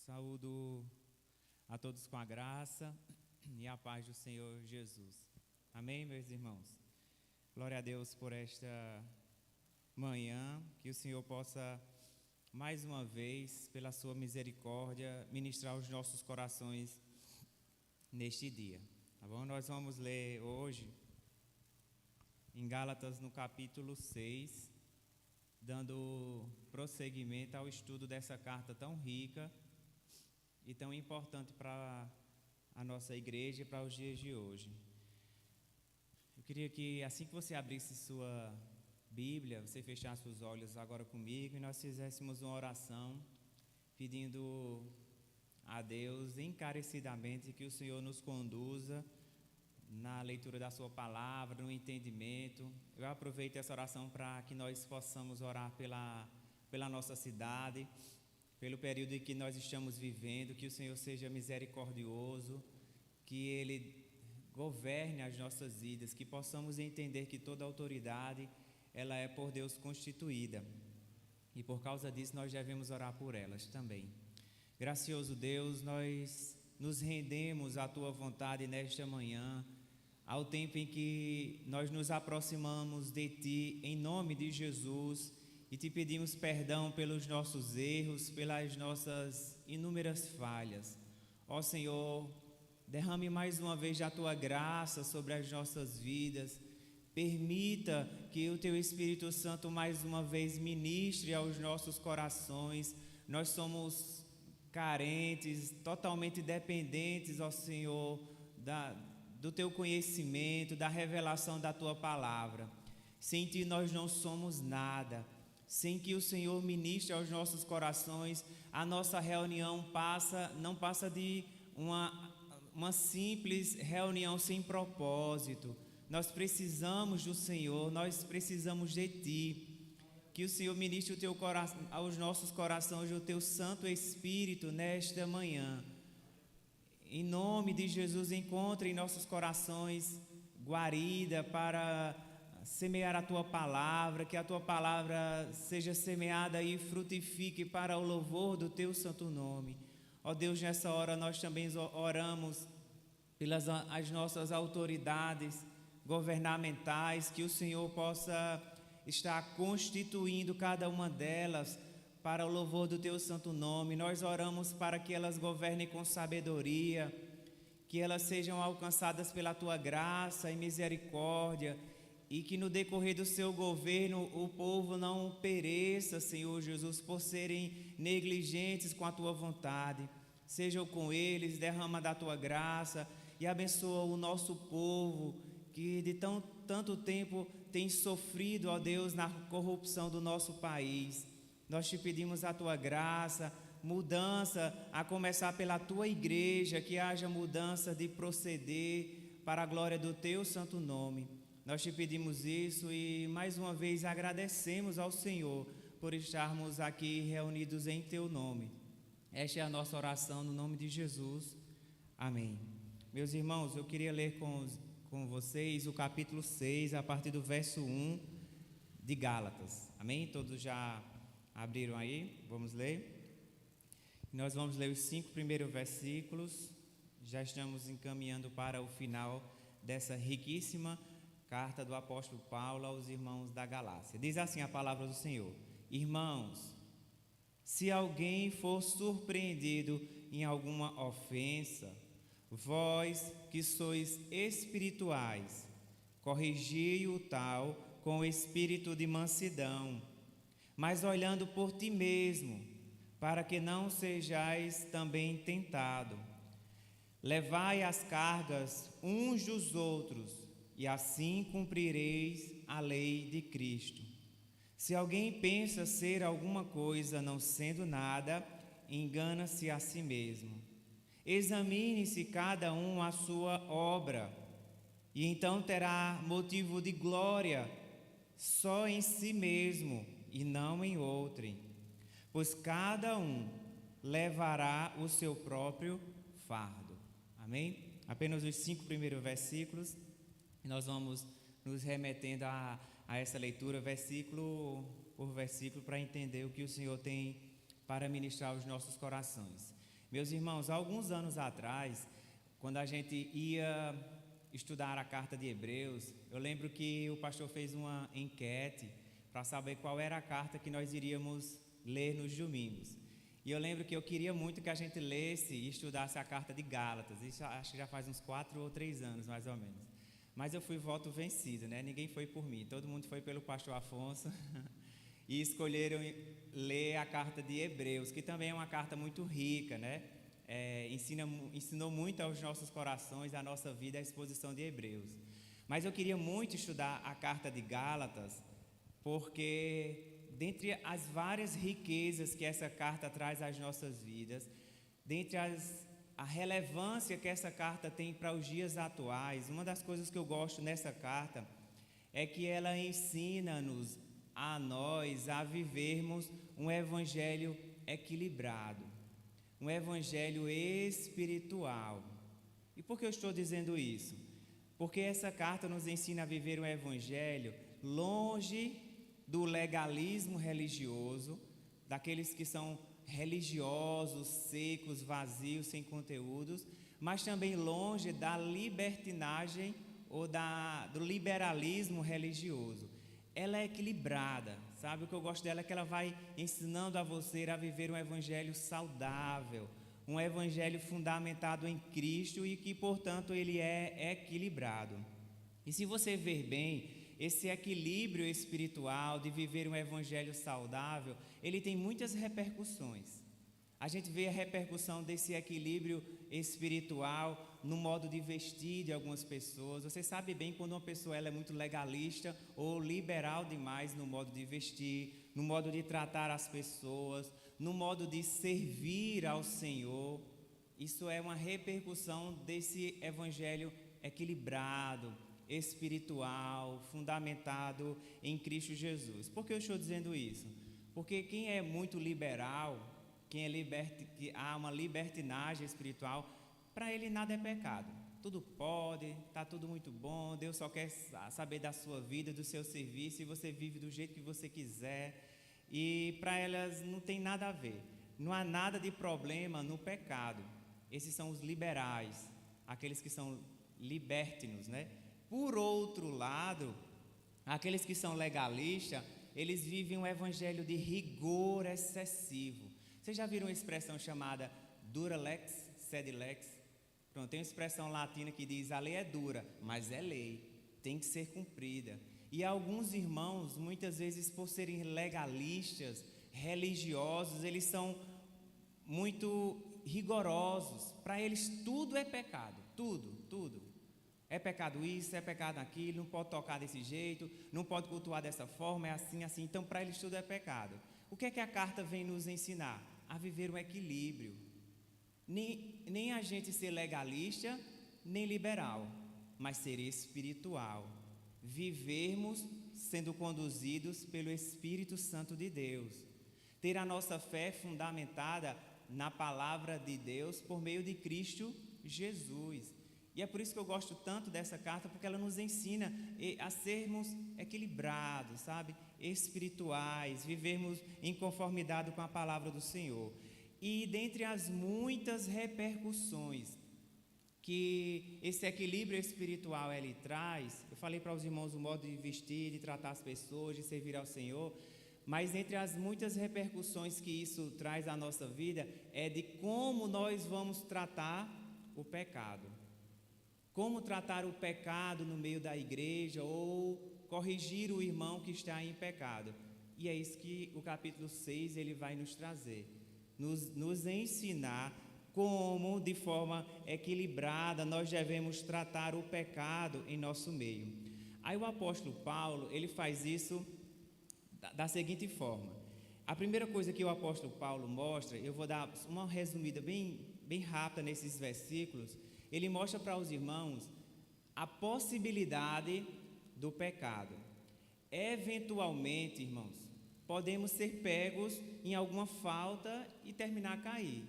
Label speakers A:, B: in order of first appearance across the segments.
A: Saúdo a todos com a graça e a paz do Senhor Jesus. Amém, meus irmãos? Glória a Deus por esta manhã, que o Senhor possa, mais uma vez, pela sua misericórdia, ministrar os nossos corações neste dia. Tá bom? Nós vamos ler hoje em Gálatas, no capítulo 6, dando prosseguimento ao estudo dessa carta tão rica e tão importante para a nossa igreja e para os dias de hoje. Eu queria que, assim que você abrisse sua Bíblia, você fechasse os olhos agora comigo e nós fizéssemos uma oração pedindo a Deus encarecidamente que o Senhor nos conduza na leitura da sua palavra, no entendimento. Eu aproveito essa oração para que nós possamos orar pela nossa cidade, pelo período em que nós estamos vivendo, que o Senhor seja misericordioso, que Ele governe as nossas vidas, que possamos entender que toda autoridade, ela é por Deus constituída, e por causa disso nós devemos orar por elas também. Gracioso Deus, nós nos rendemos à Tua vontade nesta manhã, ao tempo em que nós nos aproximamos de Ti, em nome de Jesus, e Te pedimos perdão pelos nossos erros, pelas nossas inúmeras falhas. Ó Senhor, derrame mais uma vez a Tua graça sobre as nossas vidas. Permita que o Teu Espírito Santo mais uma vez ministre aos nossos corações. Nós somos carentes, totalmente dependentes, ó Senhor, do Teu conhecimento, da revelação da Tua palavra. Sem Ti nós não somos nada. Sem que o Senhor ministre aos nossos corações, a nossa reunião não passa de uma simples reunião sem propósito. Nós precisamos do Senhor, nós precisamos de Ti. Que o Senhor ministre aos nossos corações o Teu Santo Espírito nesta manhã. Em nome de Jesus, encontre em nossos corações guarida para semear a Tua palavra, que a Tua palavra seja semeada e frutifique para o louvor do Teu santo nome. Ó Deus, nessa hora nós também oramos pelas as nossas autoridades governamentais, que o Senhor possa estar constituindo cada uma delas para o louvor do Teu santo nome. Nós oramos para que elas governem com sabedoria, que elas sejam alcançadas pela Tua graça e misericórdia, e que no decorrer do Seu governo o povo não pereça, Senhor Jesus, por serem negligentes com a Tua vontade. Seja com eles, derrama da Tua graça e abençoa o nosso povo, que de tanto tempo tem sofrido, ó Deus, na corrupção do nosso país. Nós Te pedimos a Tua graça, mudança, a começar pela Tua igreja, que haja mudança de proceder para a glória do Teu santo nome. Nós Te pedimos isso e mais uma vez agradecemos ao Senhor por estarmos aqui reunidos em Teu nome. Esta é a nossa oração no nome de Jesus. Amém. Meus irmãos, eu queria ler com vocês o capítulo 6, a partir do verso 1 de Gálatas. Amém? Todos já abriram aí? Vamos ler? Nós vamos ler os 5 primeiros versículos. Já estamos encaminhando para o final dessa riquíssima carta do apóstolo Paulo aos irmãos da Galácia. Diz assim a palavra do Senhor: Irmãos, se alguém for surpreendido em alguma ofensa, vós que sois espirituais, corrigi o tal com o espírito de mansidão, mas olhando por ti mesmo, para que não sejais também tentado. Levai as cargas uns dos outros, e assim cumprireis a lei de Cristo. Se alguém pensa ser alguma coisa não sendo nada, engana-se a si mesmo. Examine-se cada um a sua obra, e então terá motivo de glória só em si mesmo e não em outrem, pois cada um levará o seu próprio fardo. Amém? Apenas os 5 primeiros versículos. Nós vamos nos remetendo a essa leitura, versículo por versículo, para entender o que o Senhor tem para ministrar aos nossos corações. Meus irmãos, há alguns anos atrás, quando a gente ia estudar a carta de Hebreus, eu lembro que o pastor fez uma enquete para saber qual era a carta que nós iríamos ler nos domingos. E eu lembro que eu queria muito que a gente lesse e estudasse a carta de Gálatas. Isso acho que já faz uns 4 ou 3 anos, mais ou menos. Mas eu fui voto vencido, né? Ninguém foi por mim, todo mundo foi pelo pastor Afonso. E escolheram ler a carta de Hebreus, que também é uma carta muito rica, né? Ensinou muito aos nossos corações, à nossa vida, a exposição de Hebreus. Mas eu queria muito estudar a carta de Gálatas, porque dentre as várias riquezas que essa carta traz às nossas vidas, dentre a relevância que essa carta tem para os dias atuais, uma das coisas que eu gosto nessa carta é que ela ensina-nos a nós a vivermos um evangelho equilibrado, um evangelho espiritual. E por que eu estou dizendo isso? Porque essa carta nos ensina a viver um evangelho longe do legalismo religioso, daqueles que são religiosos, secos, vazios, sem conteúdos, mas também longe da libertinagem ou do liberalismo religioso. Ela é equilibrada, sabe? O que eu gosto dela é que ela vai ensinando a você a viver um evangelho saudável, um evangelho fundamentado em Cristo e que, portanto, ele é equilibrado. E se você ver bem, esse equilíbrio espiritual de viver um evangelho saudável, ele tem muitas repercussões. A gente vê a repercussão desse equilíbrio espiritual no modo de vestir de algumas pessoas. Você sabe bem quando uma pessoa ela é muito legalista ou liberal demais no modo de vestir, no modo de tratar as pessoas, no modo de servir ao Senhor. Isso é uma repercussão desse evangelho equilibrado, espiritual, fundamentado em Cristo Jesus. Por que eu estou dizendo isso? Porque quem é muito liberal, que há uma libertinagem espiritual, para ele nada é pecado. Tudo pode, está tudo muito bom, Deus só quer saber da sua vida, do seu serviço, e você vive do jeito que você quiser. E para elas não tem nada a ver. Não há nada de problema no pecado. Esses são os liberais, aqueles que são libertinos, né? Por outro lado, aqueles que são legalistas, eles vivem um evangelho de rigor excessivo. Vocês já viram uma expressão chamada dura lex, sed lex? Pronto, tem uma expressão latina que diz: a lei é dura, mas é lei, tem que ser cumprida. E alguns irmãos, muitas vezes por serem legalistas, religiosos, eles são muito rigorosos. Para eles tudo é pecado, tudo. É pecado isso, é pecado aquilo, não pode tocar desse jeito, não pode cultuar dessa forma, é assim. Então para eles tudo é pecado. O que é que a carta vem nos ensinar? A viver um equilíbrio. Nem a gente ser legalista, nem liberal, mas ser espiritual. Vivermos sendo conduzidos pelo Espírito Santo de Deus. Ter a nossa fé fundamentada na palavra de Deus por meio de Cristo Jesus. E é por isso que eu gosto tanto dessa carta, porque ela nos ensina a sermos equilibrados, sabe? Espirituais, vivermos em conformidade com a palavra do Senhor. E dentre as muitas repercussões que esse equilíbrio espiritual ele traz, eu falei para os irmãos o modo de vestir, de tratar as pessoas, de servir ao Senhor, mas entre as muitas repercussões que isso traz à nossa vida, é de como nós vamos tratar o pecado. Como tratar o pecado no meio da igreja ou corrigir o irmão que está em pecado. E é isso que o capítulo 6 ele vai nos trazer. Nos ensinar como, de forma equilibrada, nós devemos tratar o pecado em nosso meio. Aí o apóstolo Paulo, ele faz isso da seguinte forma. A primeira coisa que o apóstolo Paulo mostra, eu vou dar uma resumida bem rápida nesses versículos. Ele mostra para os irmãos a possibilidade do pecado. Eventualmente, irmãos, podemos ser pegos em alguma falta e terminar a cair.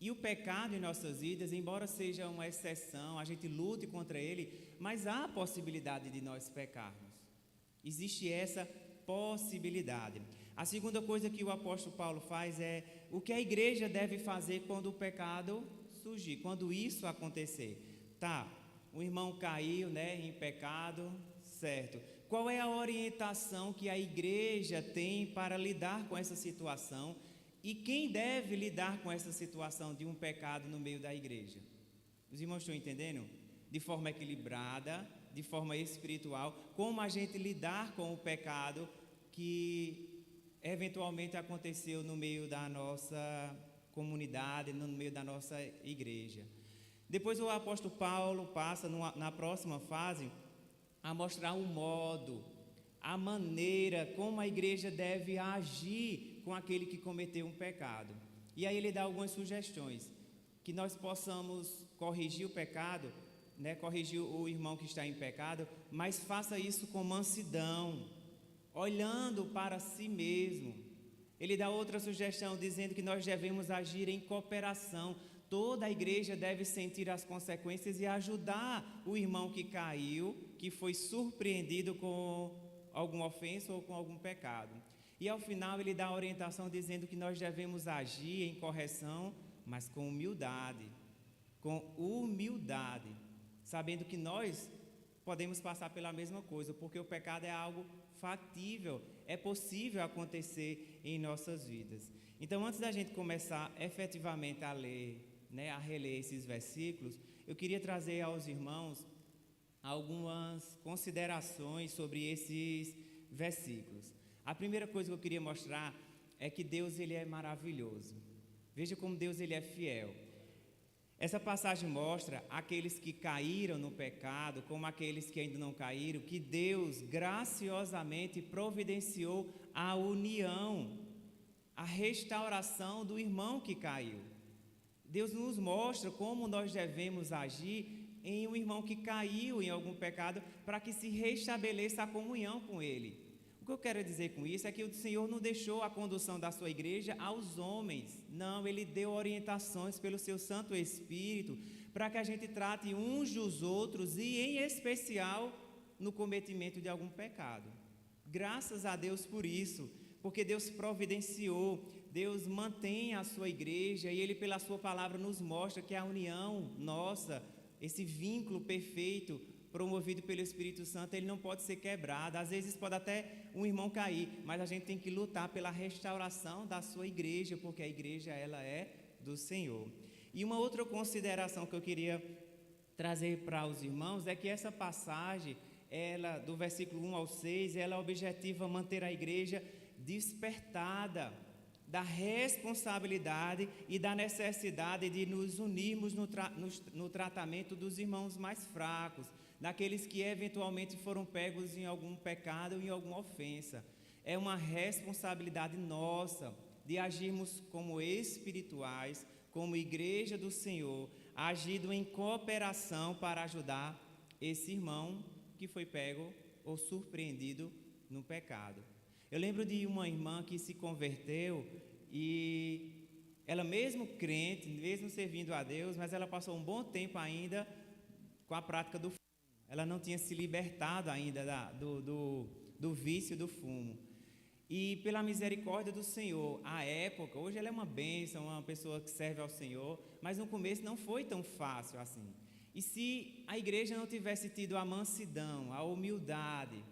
A: E o pecado em nossas vidas, embora seja uma exceção, a gente lute contra ele, mas há a possibilidade de nós pecarmos. Existe essa possibilidade. A segunda coisa que o apóstolo Paulo faz é o que a igreja deve fazer quando o pecado surgir, quando isso acontecer. Tá, o irmão caiu, né, em pecado, certo. Qual é a orientação que a igreja tem para lidar com essa situação? E quem deve lidar com essa situação de um pecado no meio da igreja? Os irmãos estão entendendo? De forma equilibrada, de forma espiritual, como a gente lidar com o pecado que eventualmente aconteceu no meio da nossa comunidade, no meio da nossa igreja. Depois o apóstolo Paulo passa na próxima fase a mostrar o modo, a maneira como a igreja deve agir com aquele que cometeu um pecado. E aí ele dá algumas sugestões, que nós possamos corrigir o pecado, né, corrigir o irmão que está em pecado, mas faça isso com mansidão, olhando para si mesmo. Ele dá outra sugestão, dizendo que nós devemos agir em cooperação. Toda a igreja deve sentir as consequências e ajudar o irmão que caiu, que foi surpreendido com alguma ofensa ou com algum pecado. E ao final ele dá a orientação dizendo que nós devemos agir em correção, mas com humildade, sabendo que nós podemos passar pela mesma coisa, porque o pecado é algo factível, é possível acontecer em nossas vidas. Então, antes da gente começar efetivamente a ler, né, a reler esses versículos, eu queria trazer aos irmãos algumas considerações sobre esses versículos. A primeira coisa que eu queria mostrar é que Deus, ele é maravilhoso. Veja como Deus, ele é fiel. Essa passagem mostra aqueles que caíram no pecado, como aqueles que ainda não caíram, que Deus graciosamente providenciou a união, a restauração do irmão que caiu. Deus nos mostra como nós devemos agir em um irmão que caiu em algum pecado, para que se restabeleça a comunhão com ele. O que eu quero dizer com isso é que o Senhor não deixou a condução da sua igreja aos homens. Não, Ele deu orientações pelo seu Santo Espírito para que a gente trate uns dos outros e, em especial, no cometimento de algum pecado. Graças a Deus por isso, porque Deus providenciou, Deus mantém a sua igreja e Ele, pela sua palavra, nos mostra que a união nossa, esse vínculo perfeito, promovido pelo Espírito Santo, ele não pode ser quebrado. Às vezes pode até um irmão cair, mas a gente tem que lutar pela restauração da sua igreja, porque a igreja, ela é do Senhor. E uma outra consideração que eu queria trazer para os irmãos é que essa passagem, ela, do versículo 1 ao 6, ela objetiva manter a igreja despertada da responsabilidade e da necessidade de nos unirmos no tratamento dos irmãos mais fracos, daqueles que eventualmente foram pegos em algum pecado ou em alguma ofensa. É uma responsabilidade nossa de agirmos como espirituais, como igreja do Senhor, agindo em cooperação para ajudar esse irmão que foi pego ou surpreendido no pecado. Eu lembro de uma irmã que se converteu e ela, mesmo crente, mesmo servindo a Deus, mas ela passou um bom tempo ainda com a prática do fumo. Ela não tinha se libertado ainda do vício do fumo. E pela misericórdia do Senhor, à época, hoje ela é uma bênção, uma pessoa que serve ao Senhor, mas no começo não foi tão fácil assim. E se a igreja não tivesse tido a mansidão, a humildade,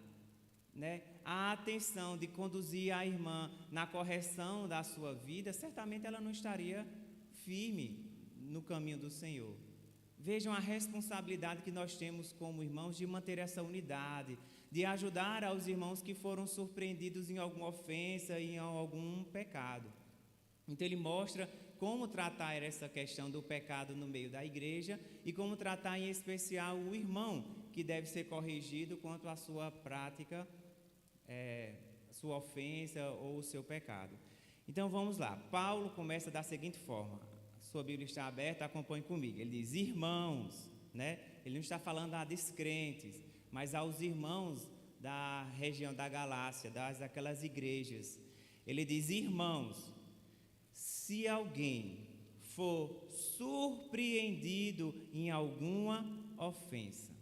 A: né, a atenção de conduzir a irmã na correção da sua vida, certamente ela não estaria firme no caminho do Senhor. Vejam a responsabilidade que nós temos como irmãos de manter essa unidade, de ajudar aos irmãos que foram surpreendidos em alguma ofensa, em algum pecado. Então ele mostra como tratar essa questão do pecado no meio da igreja e como tratar em especial o irmão que deve ser corrigido quanto à sua prática, sua ofensa ou o seu pecado. Então vamos lá, Paulo começa da seguinte forma. Sua Bíblia está aberta, acompanhe comigo. Ele diz irmãos, né? Ele não está falando a descrentes, mas aos irmãos da região da Galácia, daquelas igrejas. Ele diz irmãos, se alguém for surpreendido em alguma ofensa.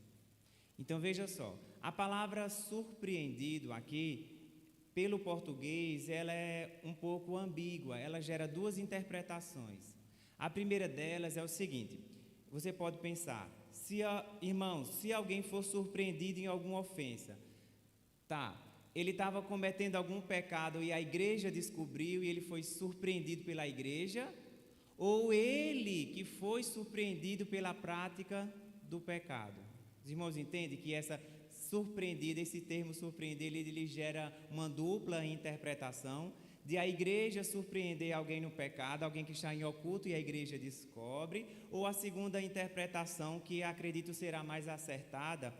A: Então veja só, a palavra surpreendido aqui pelo português, ela é um pouco ambígua, ela gera duas interpretações. A primeira delas é o seguinte: você pode pensar, irmãos, se alguém for surpreendido em alguma ofensa, tá, ele estava cometendo algum pecado e a igreja descobriu e ele foi surpreendido pela igreja, ou ele que foi surpreendido pela prática do pecado? Os irmãos entendem que esse termo surpreender, ele gera uma dupla interpretação, de a igreja surpreender alguém no pecado, alguém que está em oculto e a igreja descobre, ou a segunda interpretação, que acredito será mais acertada,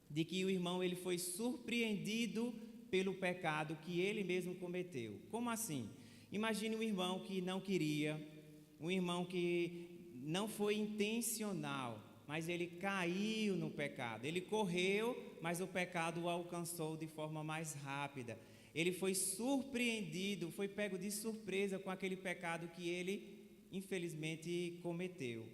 A: de que o irmão ele foi surpreendido pelo pecado que ele mesmo cometeu. Como assim? Imagine um irmão que não queria, um irmão que não foi intencional, mas ele caiu no pecado. Ele correu, mas o pecado o alcançou de forma mais rápida. Ele foi surpreendido, foi pego de surpresa com aquele pecado que ele, infelizmente, cometeu.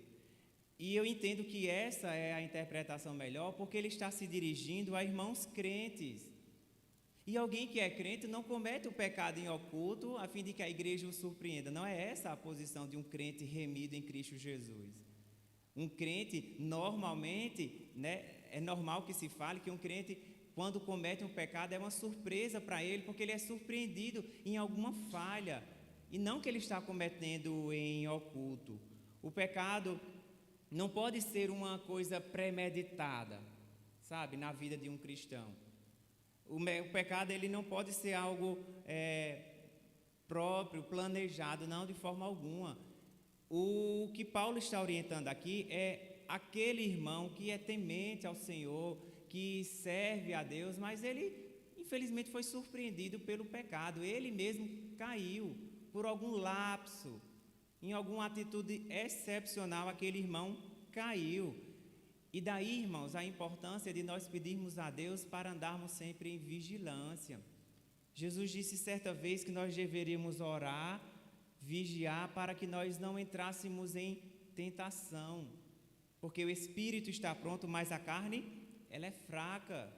A: E eu entendo que essa é a interpretação melhor, porque ele está se dirigindo a irmãos crentes. E alguém que é crente não comete o pecado em oculto, a fim de que a igreja o surpreenda. Não é essa a posição de um crente remido em Cristo Jesus. Um crente, normalmente, é normal que se fale que um crente, quando comete um pecado, é uma surpresa para ele, porque ele é surpreendido em alguma falha, e não que ele está cometendo em oculto. O pecado não pode ser uma coisa premeditada, sabe, na vida de um cristão. O pecado ele não pode ser algo próprio, planejado, não, de forma alguma. O que Paulo está orientando aqui é aquele irmão que é temente ao Senhor, que serve a Deus, mas ele infelizmente foi surpreendido pelo pecado. Ele mesmo caiu por algum lapso, em alguma atitude excepcional, aquele irmão caiu. E daí, irmãos, a importância de nós pedirmos a Deus para andarmos sempre em vigilância. Jesus disse certa vez que nós deveríamos orar, vigiar, para que nós não entrássemos em tentação, porque o espírito está pronto, mas a carne, ela é fraca.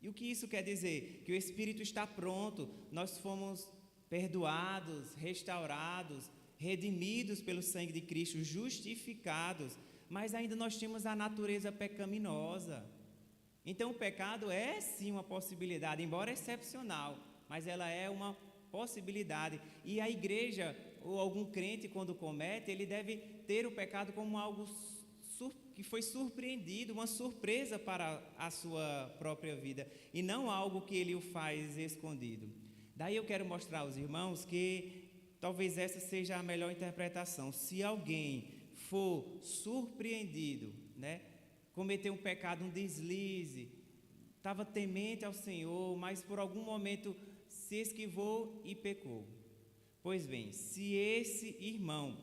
A: E o que isso quer dizer? Que o espírito está pronto, nós fomos perdoados, restaurados, redimidos pelo sangue de Cristo, justificados, mas ainda nós temos a natureza pecaminosa. Então o pecado é sim uma possibilidade, embora excepcional, mas ela é uma possibilidade. E a igreja, ou algum crente, quando comete, ele deve ter o pecado como algo que foi surpreendido, uma surpresa para a sua própria vida, e não algo que ele o faz escondido. Daí eu quero mostrar aos irmãos que talvez essa seja a melhor interpretação. Se alguém for surpreendido, cometeu um pecado, um deslize, estava temente ao Senhor, mas por algum momento se esquivou e pecou. Pois bem, se esse irmão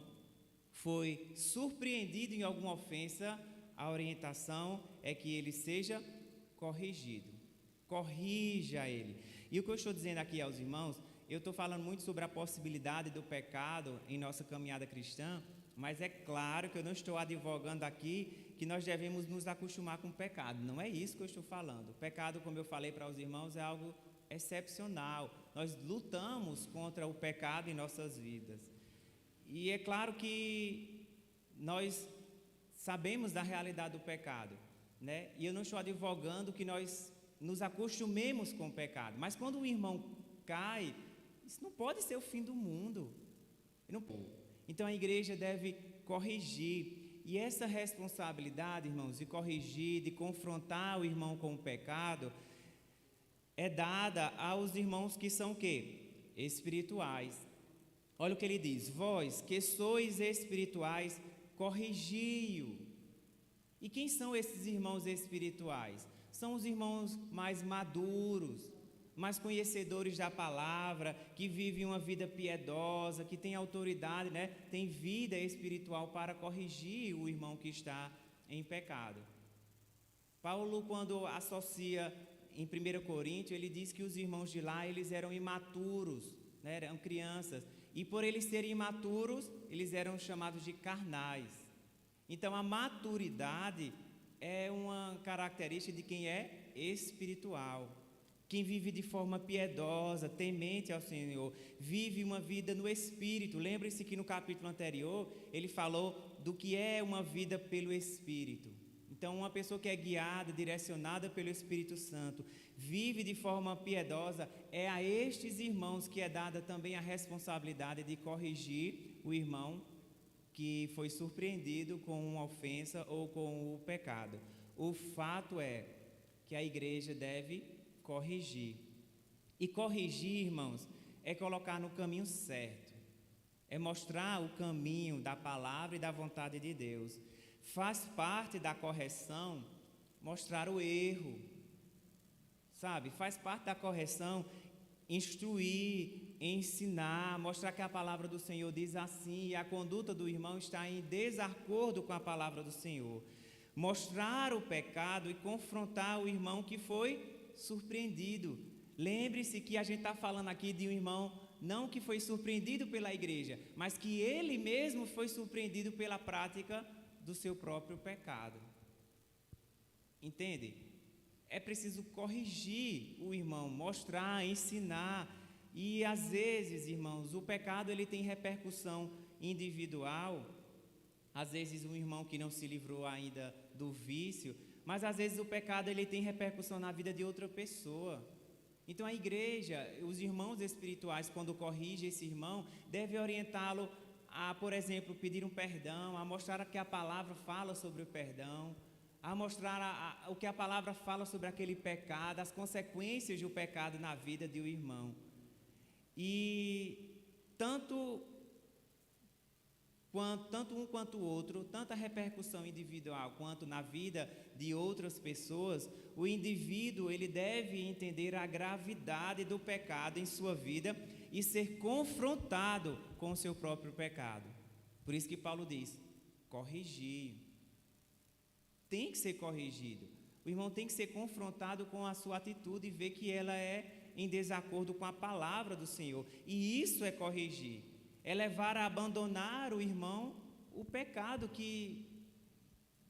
A: foi surpreendido em alguma ofensa, a orientação é que ele seja corrigido. Corrija ele. E o que eu estou dizendo aqui aos irmãos, eu estou falando muito sobre a possibilidade do pecado em nossa caminhada cristã, mas é claro que eu não estou advogando aqui que nós devemos nos acostumar com o pecado. Não é isso que eu estou falando. O pecado, como eu falei para os irmãos, é algo excepcional. Nós lutamos contra o pecado em nossas vidas. E é claro que nós sabemos da realidade do pecado, E eu não estou advogando que nós nos acostumemos com o pecado. Mas quando um irmão cai, isso não pode ser o fim do mundo. Não pode. Então a igreja deve corrigir. E essa responsabilidade, irmãos, de corrigir, de confrontar o irmão com o pecado, é dada aos irmãos que são o quê? Espirituais. Olha o que ele diz: vós que sois espirituais, corrigi-o. E quem são esses irmãos espirituais? São os irmãos mais maduros, mais conhecedores da palavra, que vivem uma vida piedosa, que têm autoridade, tem vida espiritual para corrigir o irmão que está em pecado. Paulo, quando associa em 1 Coríntios, ele diz que os irmãos de lá, eles eram imaturos, eram crianças, e por eles serem imaturos, eles eram chamados de carnais. Então a maturidade é uma característica de quem é espiritual. Quem vive de forma piedosa, temente ao Senhor, vive uma vida no Espírito. Lembre-se que no capítulo anterior, ele falou do que é uma vida pelo Espírito. Então, uma pessoa que é guiada, direcionada pelo Espírito Santo, vive de forma piedosa, é a estes irmãos que é dada também a responsabilidade de corrigir o irmão que foi surpreendido com uma ofensa ou com o pecado. O fato é que a igreja deve corrigir. E corrigir, irmãos, é colocar no caminho certo. É mostrar o caminho da palavra e da vontade de Deus. Faz parte da correção mostrar o erro. Sabe? Faz parte da correção instruir, ensinar, mostrar que a palavra do Senhor diz assim e a conduta do irmão está em desacordo com a palavra do Senhor. Mostrar o pecado e confrontar o irmão que foi surpreendido. Lembre-se que a gente está falando aqui de um irmão não que foi surpreendido pela igreja, mas que ele mesmo foi surpreendido pela prática do seu próprio pecado. Entende? É preciso corrigir o irmão, mostrar, ensinar. E às vezes, irmãos, o pecado ele tem repercussão individual. Às vezes um irmão que não se livrou ainda do vício, mas às vezes o pecado ele tem repercussão na vida de outra pessoa. Então a igreja, os irmãos espirituais, quando corrigem esse irmão, devem orientá-lo a, por exemplo, pedir um perdão, a mostrar que a palavra fala sobre o perdão, a mostrar o que a palavra fala sobre aquele pecado, as consequências do pecado na vida de um irmão. E tanto um quanto o outro, tanto a repercussão individual quanto na vida de outras pessoas, o indivíduo ele deve entender a gravidade do pecado em sua vida e ser confrontado com o seu próprio pecado. Por isso que Paulo diz, corrigir. Tem que ser corrigido. O irmão tem que ser confrontado com a sua atitude e ver que ela é em desacordo com a palavra do Senhor. E isso é corrigir. É levar a abandonar o irmão o pecado que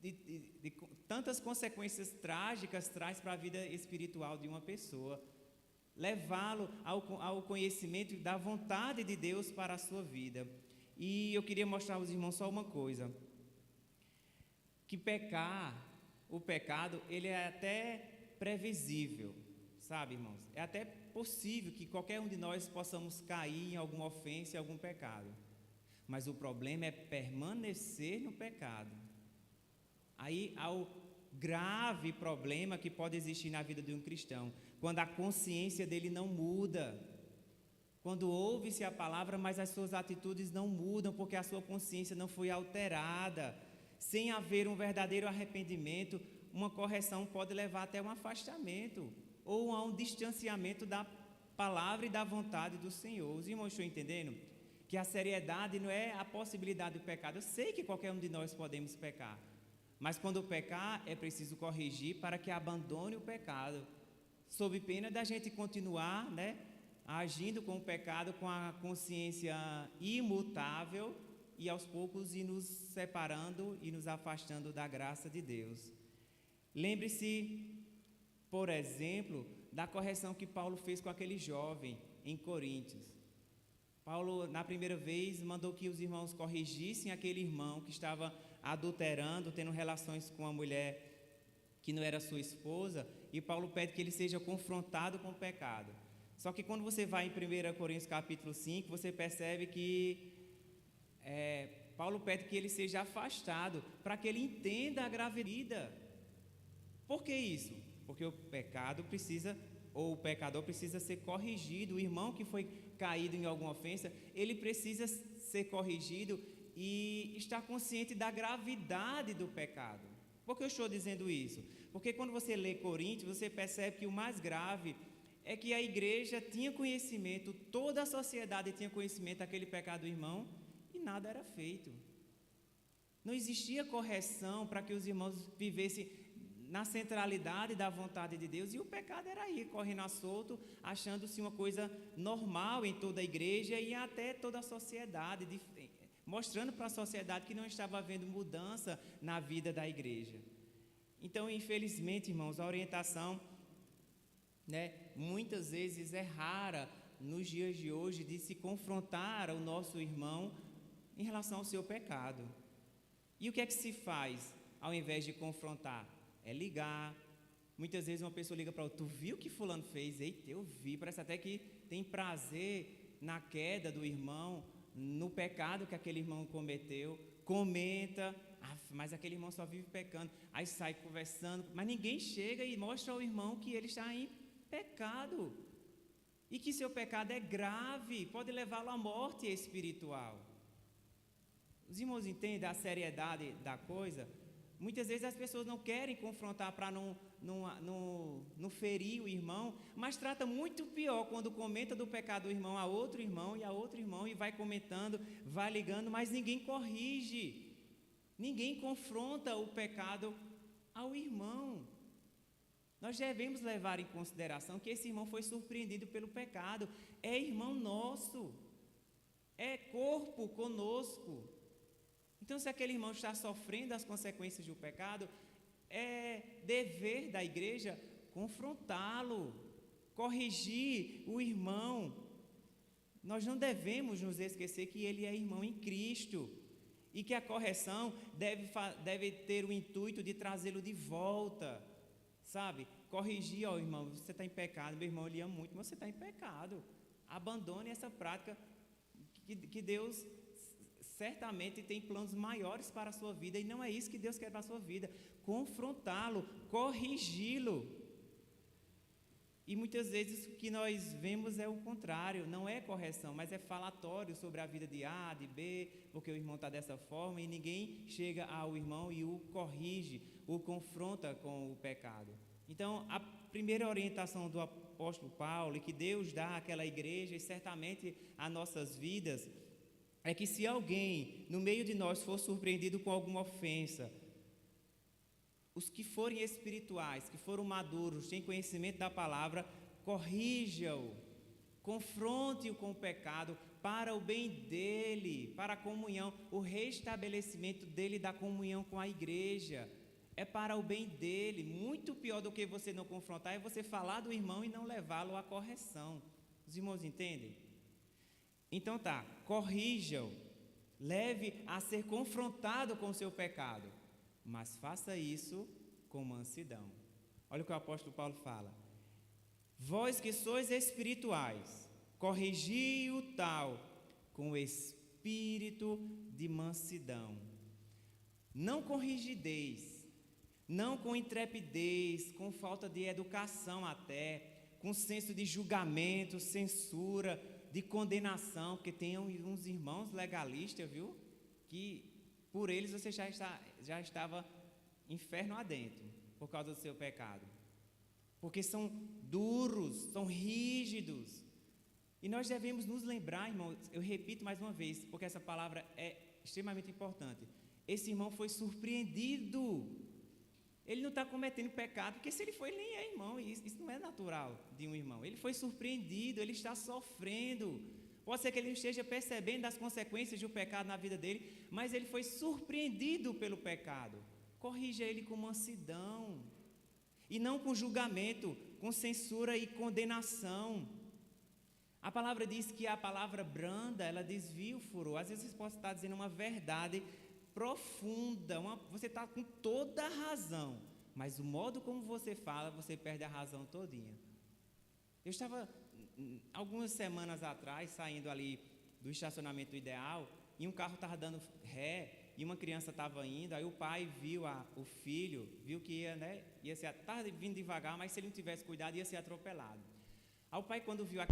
A: de tantas consequências trágicas traz para a vida espiritual de uma pessoa. Levá-lo ao conhecimento da vontade de Deus para a sua vida. E eu queria mostrar aos irmãos só uma coisa. Que o pecado, ele é até previsível, sabe, irmãos? É até possível que qualquer um de nós possamos cair em alguma ofensa, em algum pecado. Mas o problema é permanecer no pecado. Aí há o grave problema que pode existir na vida de um cristão, quando a consciência dele não muda. Quando ouve-se a palavra, mas as suas atitudes não mudam, porque a sua consciência não foi alterada. Sem haver um verdadeiro arrependimento, uma correção pode levar até um afastamento ou a um distanciamento da palavra e da vontade do Senhor. Os irmãos estão entendendo? Que a seriedade não é a possibilidade do pecado. Eu sei que qualquer um de nós podemos pecar, mas quando pecar é preciso corrigir para que abandone o pecado, sob pena da gente continuar, agindo com o pecado com a consciência imutável e aos poucos ir nos separando e nos afastando da graça de Deus. Lembre-se, por exemplo, da correção que Paulo fez com aquele jovem em Coríntios. Paulo, na primeira vez, mandou que os irmãos corrigissem aquele irmão que estava adulterando, tendo relações com uma mulher que não era sua esposa, e Paulo pede que ele seja confrontado com o pecado. Só que quando você vai em 1 Coríntios capítulo 5, você percebe que Paulo pede que ele seja afastado, para que ele entenda a gravidade. Por que isso? Porque o pecador precisa ser corrigido. O irmão que foi caído em alguma ofensa, ele precisa ser corrigido e estar consciente da gravidade do pecado. Por que eu estou dizendo isso? Porque quando você lê Coríntios, você percebe que o mais grave é que a igreja tinha conhecimento, toda a sociedade tinha conhecimento daquele pecado do irmão e nada era feito. Não existia correção para que os irmãos vivessem na centralidade da vontade de Deus, e o pecado era aí, correndo a solto, achando-se uma coisa normal em toda a igreja e até toda a sociedade, mostrando para a sociedade que não estava havendo mudança na vida da igreja. Então, infelizmente, irmãos, a orientação né? Muitas vezes é rara nos dias de hoje de se confrontar o nosso irmão em relação ao seu pecado. E o que é que se faz ao invés de confrontar? É ligar. Muitas vezes uma pessoa liga para outra: tu viu o que fulano fez? Eita, eu vi. Parece até que tem prazer na queda do irmão, no pecado que aquele irmão cometeu. Comenta: mas aquele irmão só vive pecando. Aí sai conversando, mas ninguém chega e mostra ao irmão que ele está em pecado e que seu pecado é grave, pode levá-lo à morte espiritual. Os irmãos entendem a seriedade da coisa? Muitas vezes as pessoas não querem confrontar para não ferir o irmão, mas trata muito pior quando comenta do pecado do irmão a outro irmão e a outro irmão, e vai comentando, vai ligando, mas ninguém corrige, ninguém confronta o pecado ao irmão. Nós devemos levar em consideração que esse irmão foi surpreendido pelo pecado, é irmão nosso, é corpo conosco. Então, se aquele irmão está sofrendo as consequências do pecado, é dever da igreja confrontá-lo, corrigir o irmão. Nós não devemos nos esquecer que ele é irmão em Cristo e que a correção deve ter o intuito de trazê-lo de volta, sabe? Corrigir: ó, irmão, você está em pecado, meu irmão lhe ama muito, mas você está em pecado. Abandone essa prática que Deus certamente tem planos maiores para a sua vida, e não é isso que Deus quer para a sua vida. Confrontá-lo, corrigi-lo. E muitas vezes o que nós vemos é o contrário, não é correção, mas é falatório sobre a vida de A, de B, porque o irmão está dessa forma, e ninguém chega ao irmão e o corrige, o confronta com o pecado. Então, a primeira orientação do apóstolo Paulo, e que Deus dá àquela igreja, e certamente às nossas vidas, é que se alguém no meio de nós for surpreendido com alguma ofensa, os que forem espirituais, que foram maduros, têm conhecimento da palavra, corrija-o, confronte-o com o pecado para o bem dele, para a comunhão, o restabelecimento dele da comunhão com a igreja. É para o bem dele. Muito pior do que você não confrontar é você falar do irmão e não levá-lo à correção. Os irmãos entendem? Então tá, corrija-o, leve a ser confrontado com o seu pecado, mas faça isso com mansidão. Olha o que o apóstolo Paulo fala: vós que sois espirituais, corrigi o tal com espírito de mansidão, não com rigidez, não com intrepidez, com falta de educação até, com senso de julgamento, censura, de condenação, porque tem uns irmãos legalistas, viu? Que por eles você já estava inferno adentro, por causa do seu pecado. Porque são duros, são rígidos. E nós devemos nos lembrar, irmãos, eu repito mais uma vez, porque essa palavra é extremamente importante. Esse irmão foi surpreendido. Ele não está cometendo pecado, porque se ele foi, ele nem é irmão. Isso não é natural de um irmão. Ele foi surpreendido, ele está sofrendo. Pode ser que ele não esteja percebendo das consequências do pecado na vida dele, mas ele foi surpreendido pelo pecado. Corrija ele com mansidão, e não com julgamento, com censura e condenação. A palavra diz que a palavra branda, ela desvia o furor. Às vezes você pode estar dizendo uma verdade profunda, você está com toda a razão, mas o modo como você fala, você perde a razão todinha. Eu estava algumas semanas atrás saindo ali do estacionamento ideal, e um carro estava dando ré, e uma criança estava indo, aí o pai viu o filho, viu que estava vindo devagar, mas se ele não tivesse cuidado ia ser atropelado. Aí o pai, quando viu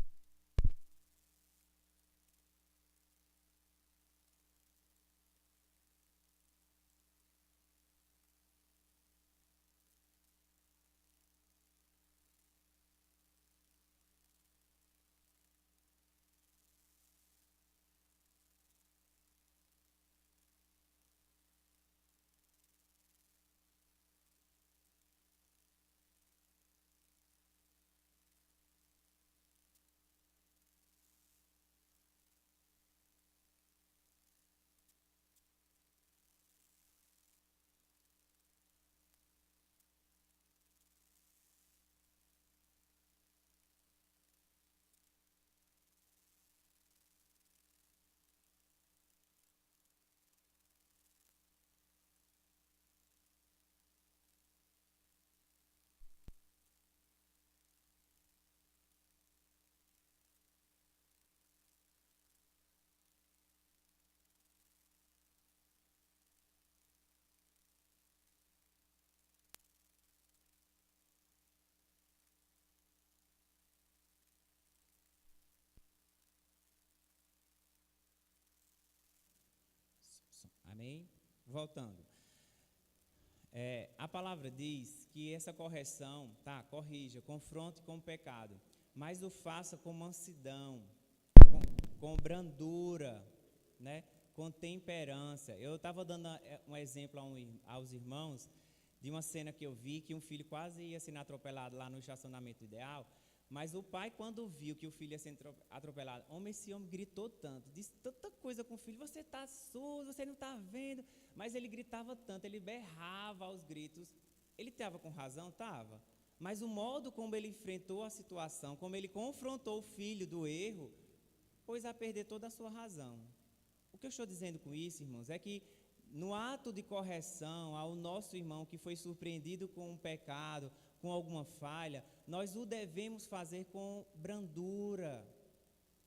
A: Amém? Voltando. A palavra diz que essa correção, corrija, confronte com o pecado, mas o faça com mansidão, com brandura, né? Com temperança. Eu estava dando um exemplo aos irmãos de uma cena que eu vi, que um filho quase ia sendo atropelado lá no estacionamento Ideal, mas o pai, quando viu que o filho ia sendo atropelado, esse homem gritou tanto, disse tanta coisa com o filho: você está surdo, você não está vendo, mas ele gritava tanto, ele berrava aos gritos. Ele estava com razão? Estava, mas o modo como ele enfrentou a situação, como ele confrontou o filho do erro, pôs a perder toda a sua razão. O que eu estou dizendo com isso, irmãos, é que no ato de correção ao nosso irmão que foi surpreendido com um pecado, com alguma falha, nós o devemos fazer com brandura,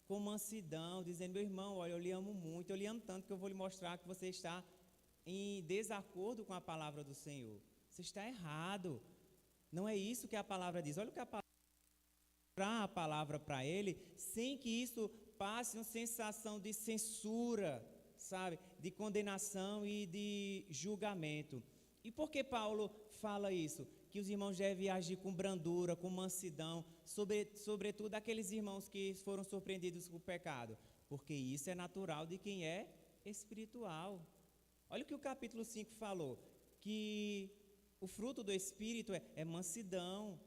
A: com mansidão, dizendo: meu irmão, olha, eu lhe amo muito, eu lhe amo tanto que eu vou lhe mostrar que você está em desacordo com a palavra do Senhor. Você está errado. Não é isso que a palavra diz. Olha o que a palavra para ele, sem que isso passe uma sensação de censura, sabe, de condenação e de julgamento. E por que Paulo fala isso? Que os irmãos devem agir com brandura, com mansidão, sobretudo aqueles irmãos que foram surpreendidos com o pecado, porque isso é natural de quem é espiritual. Olha o que o capítulo 5 falou, que o fruto do Espírito é mansidão,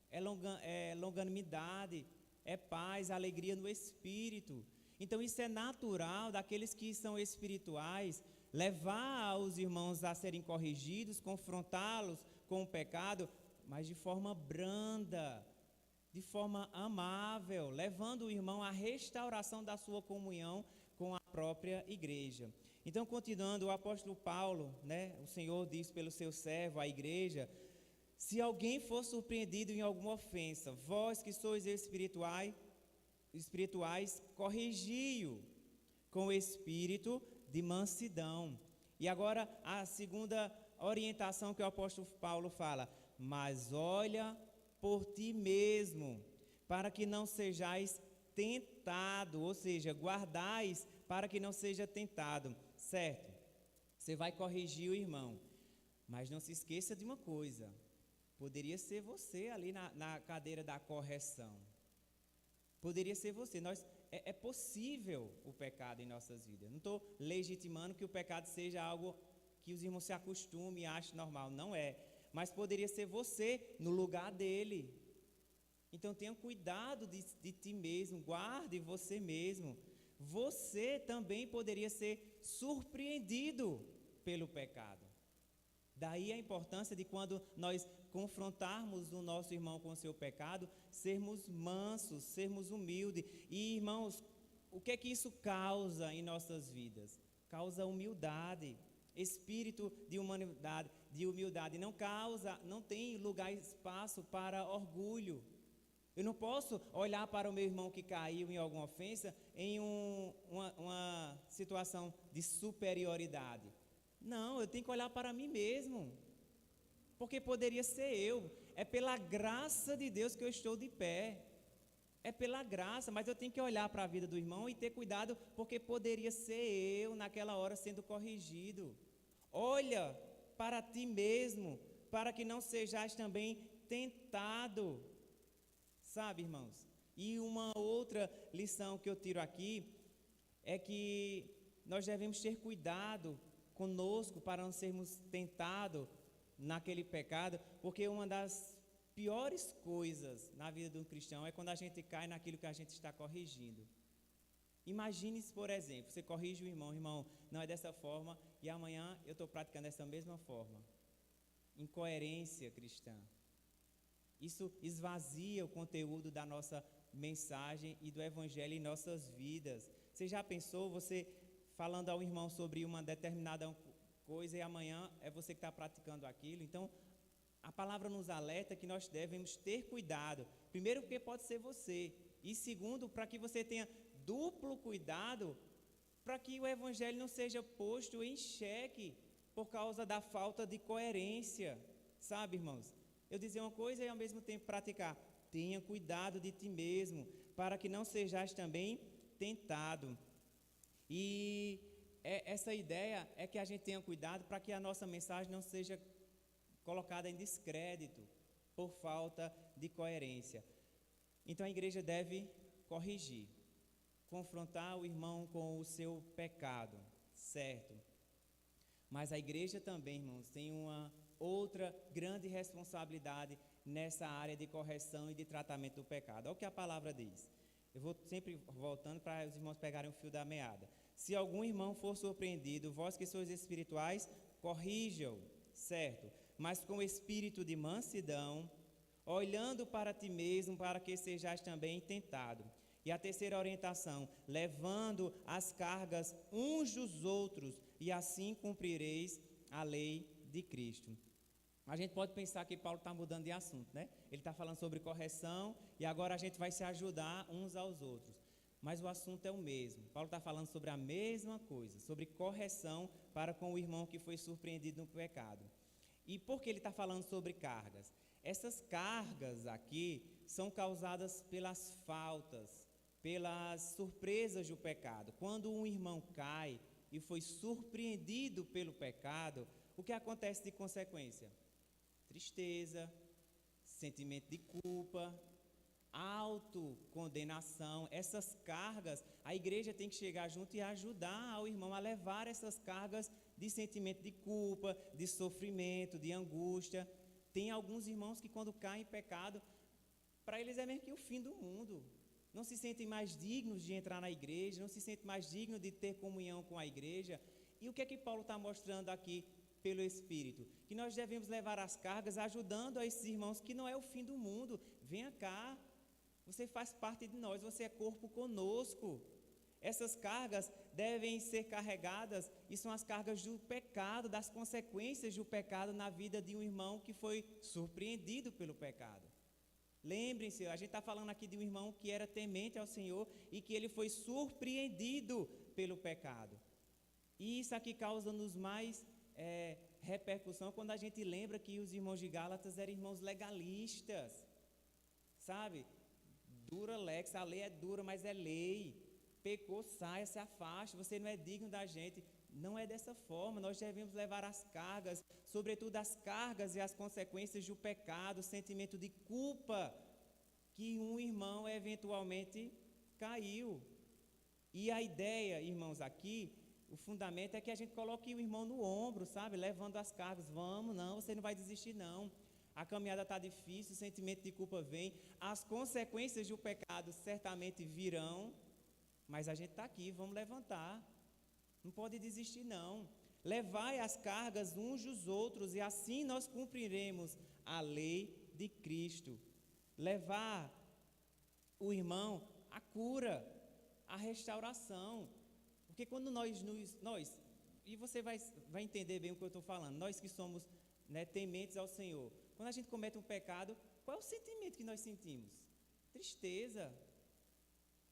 A: é longanimidade, é paz, alegria no Espírito. Então isso é natural daqueles que são espirituais, levar os irmãos a serem corrigidos, confrontá-los com o pecado, mas de forma branda, de forma amável, levando o irmão à restauração da sua comunhão com a própria igreja. Então, continuando, o apóstolo Paulo, o Senhor diz pelo seu servo, a igreja: se alguém for surpreendido em alguma ofensa, vós que sois espirituais, corrigi-o com o espírito de mansidão. E agora a segunda orientação que o apóstolo Paulo fala: mas olha por ti mesmo, para que não sejais tentado, ou seja, guardais para que não seja tentado, certo? Você vai corrigir o irmão, mas não se esqueça de uma coisa: poderia ser você ali na cadeira da correção, poderia ser você. É possível o pecado em nossas vidas. Não estou legitimando que o pecado seja algo que os irmãos se acostumem e achem normal, não é. Mas poderia ser você no lugar dele. Então tenha cuidado de ti mesmo, guarde você mesmo. Você também poderia ser surpreendido pelo pecado. Daí a importância de, quando nós confrontarmos o nosso irmão com o seu pecado, sermos mansos, sermos humildes. E, irmãos, o que é que isso causa em nossas vidas? Causa humildade, espírito de humildade. Não tem lugar, espaço para orgulho. Eu não posso olhar para o meu irmão que caiu em alguma ofensa em uma situação de superioridade. Não, eu tenho que olhar para mim mesmo, porque poderia ser eu. É pela graça de Deus que eu estou de pé, é pela graça, mas eu tenho que olhar para a vida do irmão e ter cuidado, porque poderia ser eu naquela hora sendo corrigido. Olha para ti mesmo, para que não sejais também tentado, sabe, irmãos? E uma outra lição que eu tiro aqui é que nós devemos ter cuidado conosco para não sermos tentados naquele pecado, porque uma das piores coisas na vida de um cristão é quando a gente cai naquilo que a gente está corrigindo. Imagine-se, por exemplo, você corrige o irmão, não é dessa forma, e amanhã eu estou praticando dessa mesma forma. Incoerência cristã. Isso esvazia o conteúdo da nossa mensagem e do evangelho em nossas vidas. Você já pensou, você falando ao irmão sobre uma determinada coisa e amanhã é você que está praticando aquilo? Então, a palavra nos alerta que nós devemos ter cuidado. Primeiro, porque pode ser você. E segundo, para que você tenha duplo cuidado, para que o evangelho não seja posto em xeque por causa da falta de coerência. Sabe, irmãos? Eu dizer uma coisa e ao mesmo tempo praticar. Tenha cuidado de ti mesmo, para que não sejais também tentado. E essa ideia é que a gente tenha cuidado para que a nossa mensagem não seja colocada em descrédito por falta de coerência. Então a igreja deve corrigir, confrontar o irmão com o seu pecado, certo? Mas a igreja também, irmãos, tem uma outra grande responsabilidade nessa área de correção e de tratamento do pecado. Olha o que a palavra diz. Eu vou sempre voltando para os irmãos pegarem o fio da meada. Se algum irmão for surpreendido, vós que sois espirituais, corrija-o, certo? Mas com espírito de mansidão, olhando para ti mesmo, para que sejais também tentado. E a terceira orientação, levando as cargas uns dos outros, e assim cumprireis a lei de Cristo. A gente pode pensar que Paulo está mudando de assunto, né? Ele está falando sobre correção e agora a gente vai se ajudar uns aos outros. Mas o assunto é o mesmo. Paulo está falando sobre a mesma coisa, sobre correção para com o irmão que foi surpreendido no pecado. E por que ele está falando sobre cargas? Essas cargas aqui são causadas pelas faltas, pelas surpresas do pecado. Quando um irmão cai e foi surpreendido pelo pecado, o que acontece de consequência? Tristeza, sentimento de culpa, autocondenação. Essas cargas, a igreja tem que chegar junto e ajudar o irmão a levar essas cargas de sentimento de culpa, de sofrimento, de angústia. Tem alguns irmãos que quando caem em pecado, para eles é mesmo que o fim do mundo. Não se sentem mais dignos de entrar na igreja, não se sentem mais dignos de ter comunhão com a igreja. E o que é que Paulo está mostrando aqui pelo Espírito? Que nós devemos levar as cargas ajudando a esses irmãos, que não é o fim do mundo. Venha cá, você faz parte de nós, você é corpo conosco. Essas cargas devem ser carregadas, e são as cargas do pecado, das consequências do pecado na vida de um irmão que foi surpreendido pelo pecado. Lembrem-se, a gente está falando aqui de um irmão que era temente ao Senhor e que ele foi surpreendido pelo pecado. E isso aqui causa-nos mais repercussão quando a gente lembra que os irmãos de Gálatas eram irmãos legalistas, sabe? Dura lex, a lei é dura, mas é lei. Pecou, saia, se afaste, você não é digno da gente. Não é dessa forma, nós devemos levar as cargas, sobretudo as cargas e as consequências do pecado, o sentimento de culpa que um irmão eventualmente caiu. E a ideia, irmãos, aqui, o fundamento é que a gente coloque o irmão no ombro, sabe, levando as cargas. Vamos, não, você não vai desistir não. A caminhada está difícil, o sentimento de culpa vem, as consequências do pecado certamente virão, mas a gente está aqui, vamos levantar. Não pode desistir não. Levai as cargas uns dos outros e assim nós cumpriremos a lei de Cristo. Levar o irmão à cura, à restauração. Porque quando nós e você vai entender bem o que eu estou falando, nós que somos tementes ao Senhor, quando a gente comete um pecado, qual é o sentimento que nós sentimos? Tristeza.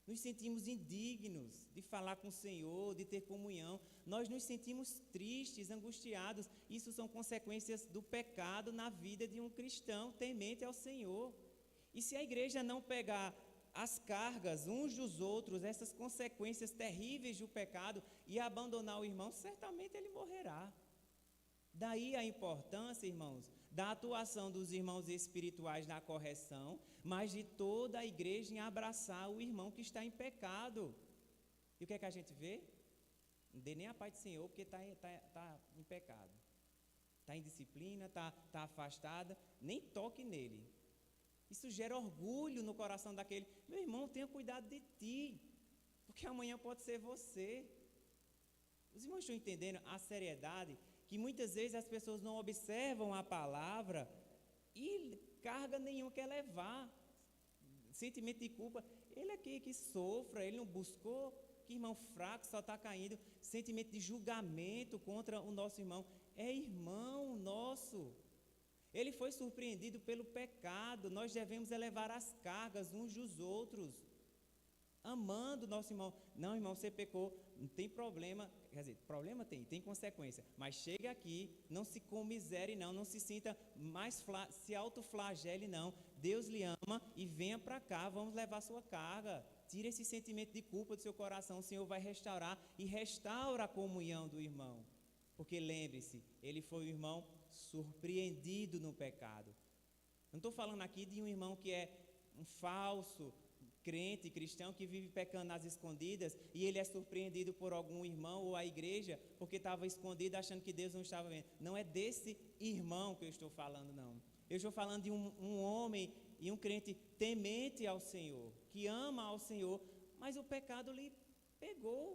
A: Nos sentimos indignos de falar com o Senhor, de ter comunhão. Nós nos sentimos tristes, angustiados. Isso são consequências do pecado na vida de um cristão temente ao Senhor. E se a igreja não pegar as cargas uns dos outros, essas consequências terríveis do pecado, e abandonar o irmão, certamente ele morrerá. Daí a importância, irmãos, da atuação dos irmãos espirituais na correção, mas de toda a igreja em abraçar o irmão que está em pecado. E o que é que a gente vê? Não dê nem a paz do Senhor, porque está em pecado. Está em disciplina, está afastada, nem toque nele. Isso gera orgulho no coração daquele. Meu irmão, tenha cuidado de ti, porque amanhã pode ser você. Os irmãos estão entendendo a seriedade que muitas vezes as pessoas não observam a palavra e carga nenhuma quer levar. Sentimento de culpa, ele aqui que sofra, ele não buscou, que irmão fraco, só está caindo. Sentimento de julgamento contra o nosso irmão, é irmão nosso. Ele foi surpreendido pelo pecado, nós devemos elevar as cargas uns dos outros, amando o nosso irmão. Não, irmão, você pecou, não tem problema, quer dizer, problema tem consequência, mas chegue aqui, não se comisere não se sinta mais, se autoflagele não, Deus lhe ama e venha para cá, vamos levar sua carga. tira esse sentimento de culpa do seu coração, o Senhor vai restaurar e restaura a comunhão do irmão. Porque lembre-se, ele foi um irmão surpreendido no pecado. Não estou falando aqui de um irmão que é um falso crente cristão que vive pecando nas escondidas e ele é surpreendido por algum irmão ou a igreja porque estava escondido achando que Deus não estava vendo. Não é desse irmão que eu estou falando, não. Eu estou falando de um homem e um crente temente ao Senhor, que ama ao Senhor, mas o pecado lhe pegou.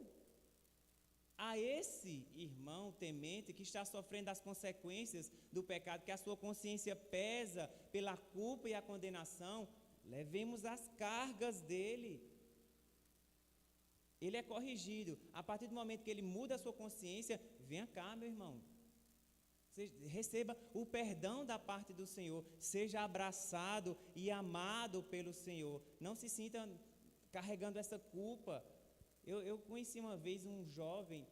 A: A esse irmão temente que está sofrendo as consequências do pecado, que a sua consciência pesa pela culpa e a condenação, levemos as cargas dele. Ele é corrigido. A partir do momento que ele muda a sua consciência, venha cá, meu irmão. Receba o perdão da parte do Senhor. Seja abraçado e amado pelo Senhor. Não se sinta carregando essa culpa. Eu conheci uma vez um jovem,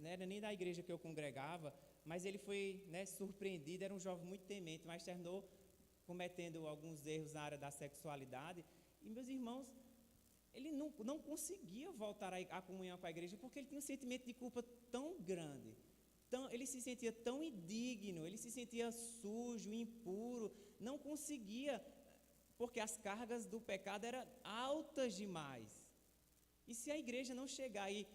A: não era nem da igreja que eu congregava, mas ele foi surpreendido, era um jovem muito temente, mas terminou cometendo alguns erros na área da sexualidade. E meus irmãos, ele não conseguia voltar à comunhão com a igreja, porque ele tinha um sentimento de culpa tão grande, ele se sentia tão indigno, ele se sentia sujo, impuro, não conseguia, porque as cargas do pecado eram altas demais. E se a igreja não chegar aí,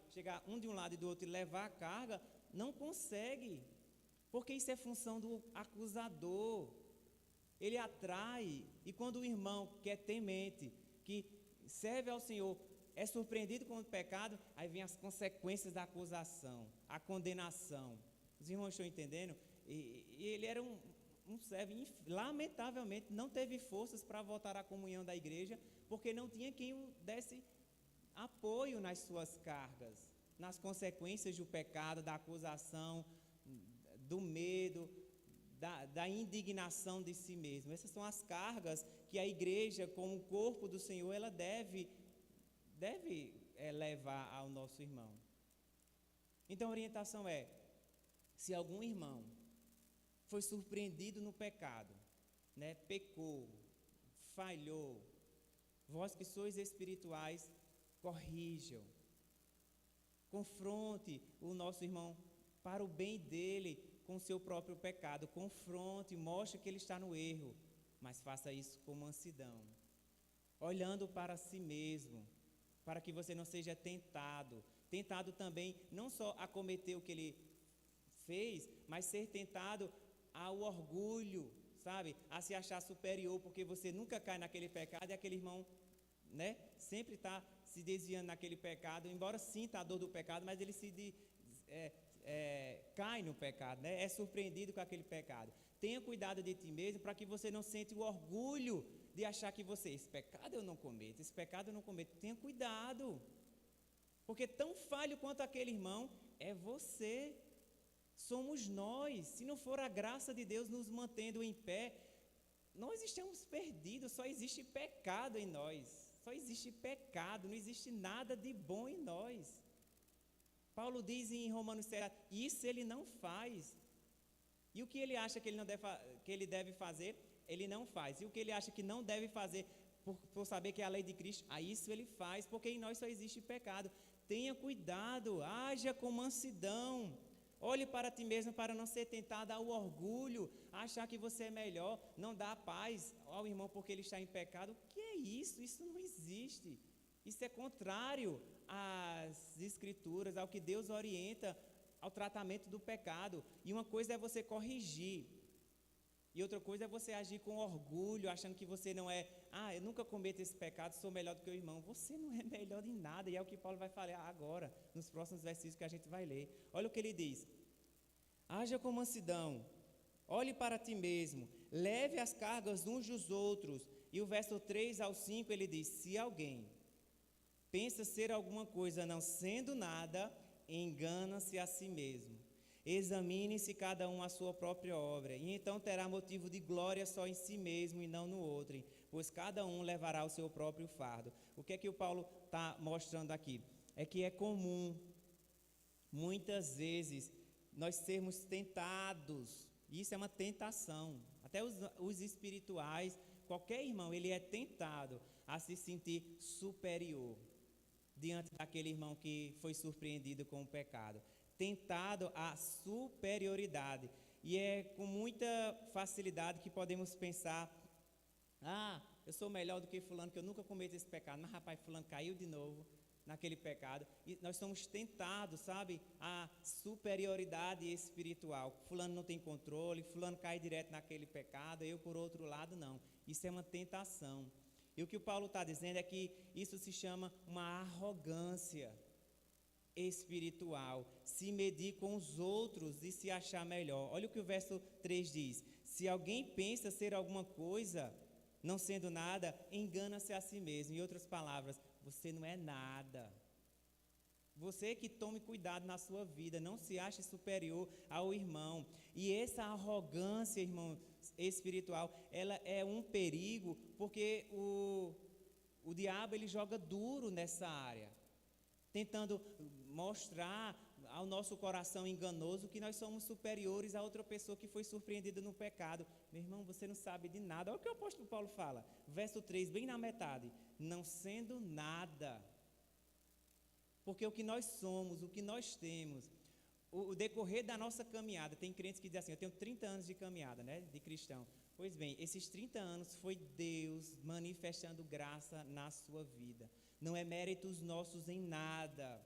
A: chegar um de um lado e do outro e levar a carga, não consegue, porque isso é função do acusador. Ele atrai, e quando o irmão que é temente, que serve ao Senhor, é surpreendido com o pecado, aí vem as consequências da acusação, a condenação. Os irmãos estão entendendo? E ele era um servo, lamentavelmente, não teve forças para voltar à comunhão da igreja, porque não tinha quem o desse apoio nas suas cargas, nas consequências do pecado, da acusação, do medo, da indignação de si mesmo. Essas são as cargas que a igreja, como corpo do Senhor, ela deve levar ao nosso irmão. Então a orientação é: se algum irmão foi surpreendido no pecado, pecou, falhou, vós que sois espirituais, corrijam, confronte o nosso irmão para o bem dele com o seu próprio pecado, confronte, mostre que ele está no erro, mas faça isso com mansidão, olhando para si mesmo, para que você não seja tentado também, não só a cometer o que ele fez, mas ser tentado ao orgulho, a se achar superior, porque você nunca cai naquele pecado e aquele irmão, sempre está se desviando naquele pecado, embora sinta a dor do pecado, mas ele cai no pecado, é surpreendido com aquele pecado. Tenha cuidado de ti mesmo, para que você não sente o orgulho de achar que esse pecado eu não cometo, esse pecado eu não cometo. Tenha cuidado, porque tão falho quanto aquele irmão é você, somos nós. Se não for a graça de Deus nos mantendo em pé, nós estamos perdidos, só existe pecado em nós. Só existe pecado, não existe nada de bom em nós. Paulo diz em Romanos 7, isso ele não faz. E o que ele acha que ele deve fazer, ele não faz. E o que ele acha que não deve fazer, por saber que é a lei de Cristo, isso ele faz, porque em nós só existe pecado. Tenha cuidado, haja com mansidão. Olhe para ti mesmo para não ser tentado ao orgulho, achar que você é melhor, não dá paz ao irmão porque ele está em pecado. O que é isso? Isso não existe. Isso é contrário às Escrituras, ao que Deus orienta ao tratamento do pecado. E uma coisa é você corrigir, e outra coisa é você agir com orgulho, achando que você não é, eu nunca cometo esse pecado, sou melhor do que o irmão. Você não é melhor em nada, e é o que Paulo vai falar agora, nos próximos versículos que a gente vai ler. Olha o que ele diz: haja com mansidão, olhe para ti mesmo, leve as cargas uns dos outros. E o verso 3 ao 5 ele diz: se alguém pensa ser alguma coisa não sendo nada, engana-se a si mesmo. Examine-se cada um a sua própria obra, e então terá motivo de glória só em si mesmo e não no outro, pois cada um levará o seu próprio fardo. O que é que o Paulo está mostrando aqui? É que é comum, muitas vezes, nós sermos tentados. Isso é uma tentação. Até os espirituais, qualquer irmão, ele é tentado a se sentir superior diante daquele irmão que foi surpreendido com o pecado, tentado à superioridade. E é com muita facilidade que podemos pensar: eu sou melhor do que fulano, que eu nunca cometo esse pecado. Mas rapaz, fulano caiu de novo naquele pecado. E nós somos tentados, sabe, a superioridade espiritual. Fulano não tem controle, fulano cai direto naquele pecado, eu por outro lado não. Isso é uma tentação. E o que o Paulo está dizendo é que isso se chama uma arrogância espiritual, se medir com os outros e se achar melhor. Olha o que o verso 3 diz: se alguém pensa ser alguma coisa, não sendo nada, engana-se a si mesmo. Em outras palavras, você não é nada. Você que tome cuidado na sua vida, não se ache superior ao irmão. E essa arrogância, irmão, espiritual, ela é um perigo, porque o diabo ele joga duro nessa área, tentando mostrar ao nosso coração enganoso que nós somos superiores a outra pessoa que foi surpreendida no pecado. Meu irmão, você não sabe de nada. Olha o que o apóstolo Paulo fala, verso 3, bem na metade: não sendo nada. Porque o que nós somos, o que nós temos, o decorrer da nossa caminhada, tem crentes que dizem assim: eu tenho 30 anos de caminhada, né, de cristão. Pois bem, esses 30 anos foi Deus manifestando graça na sua vida. Não é méritos nossos em nada.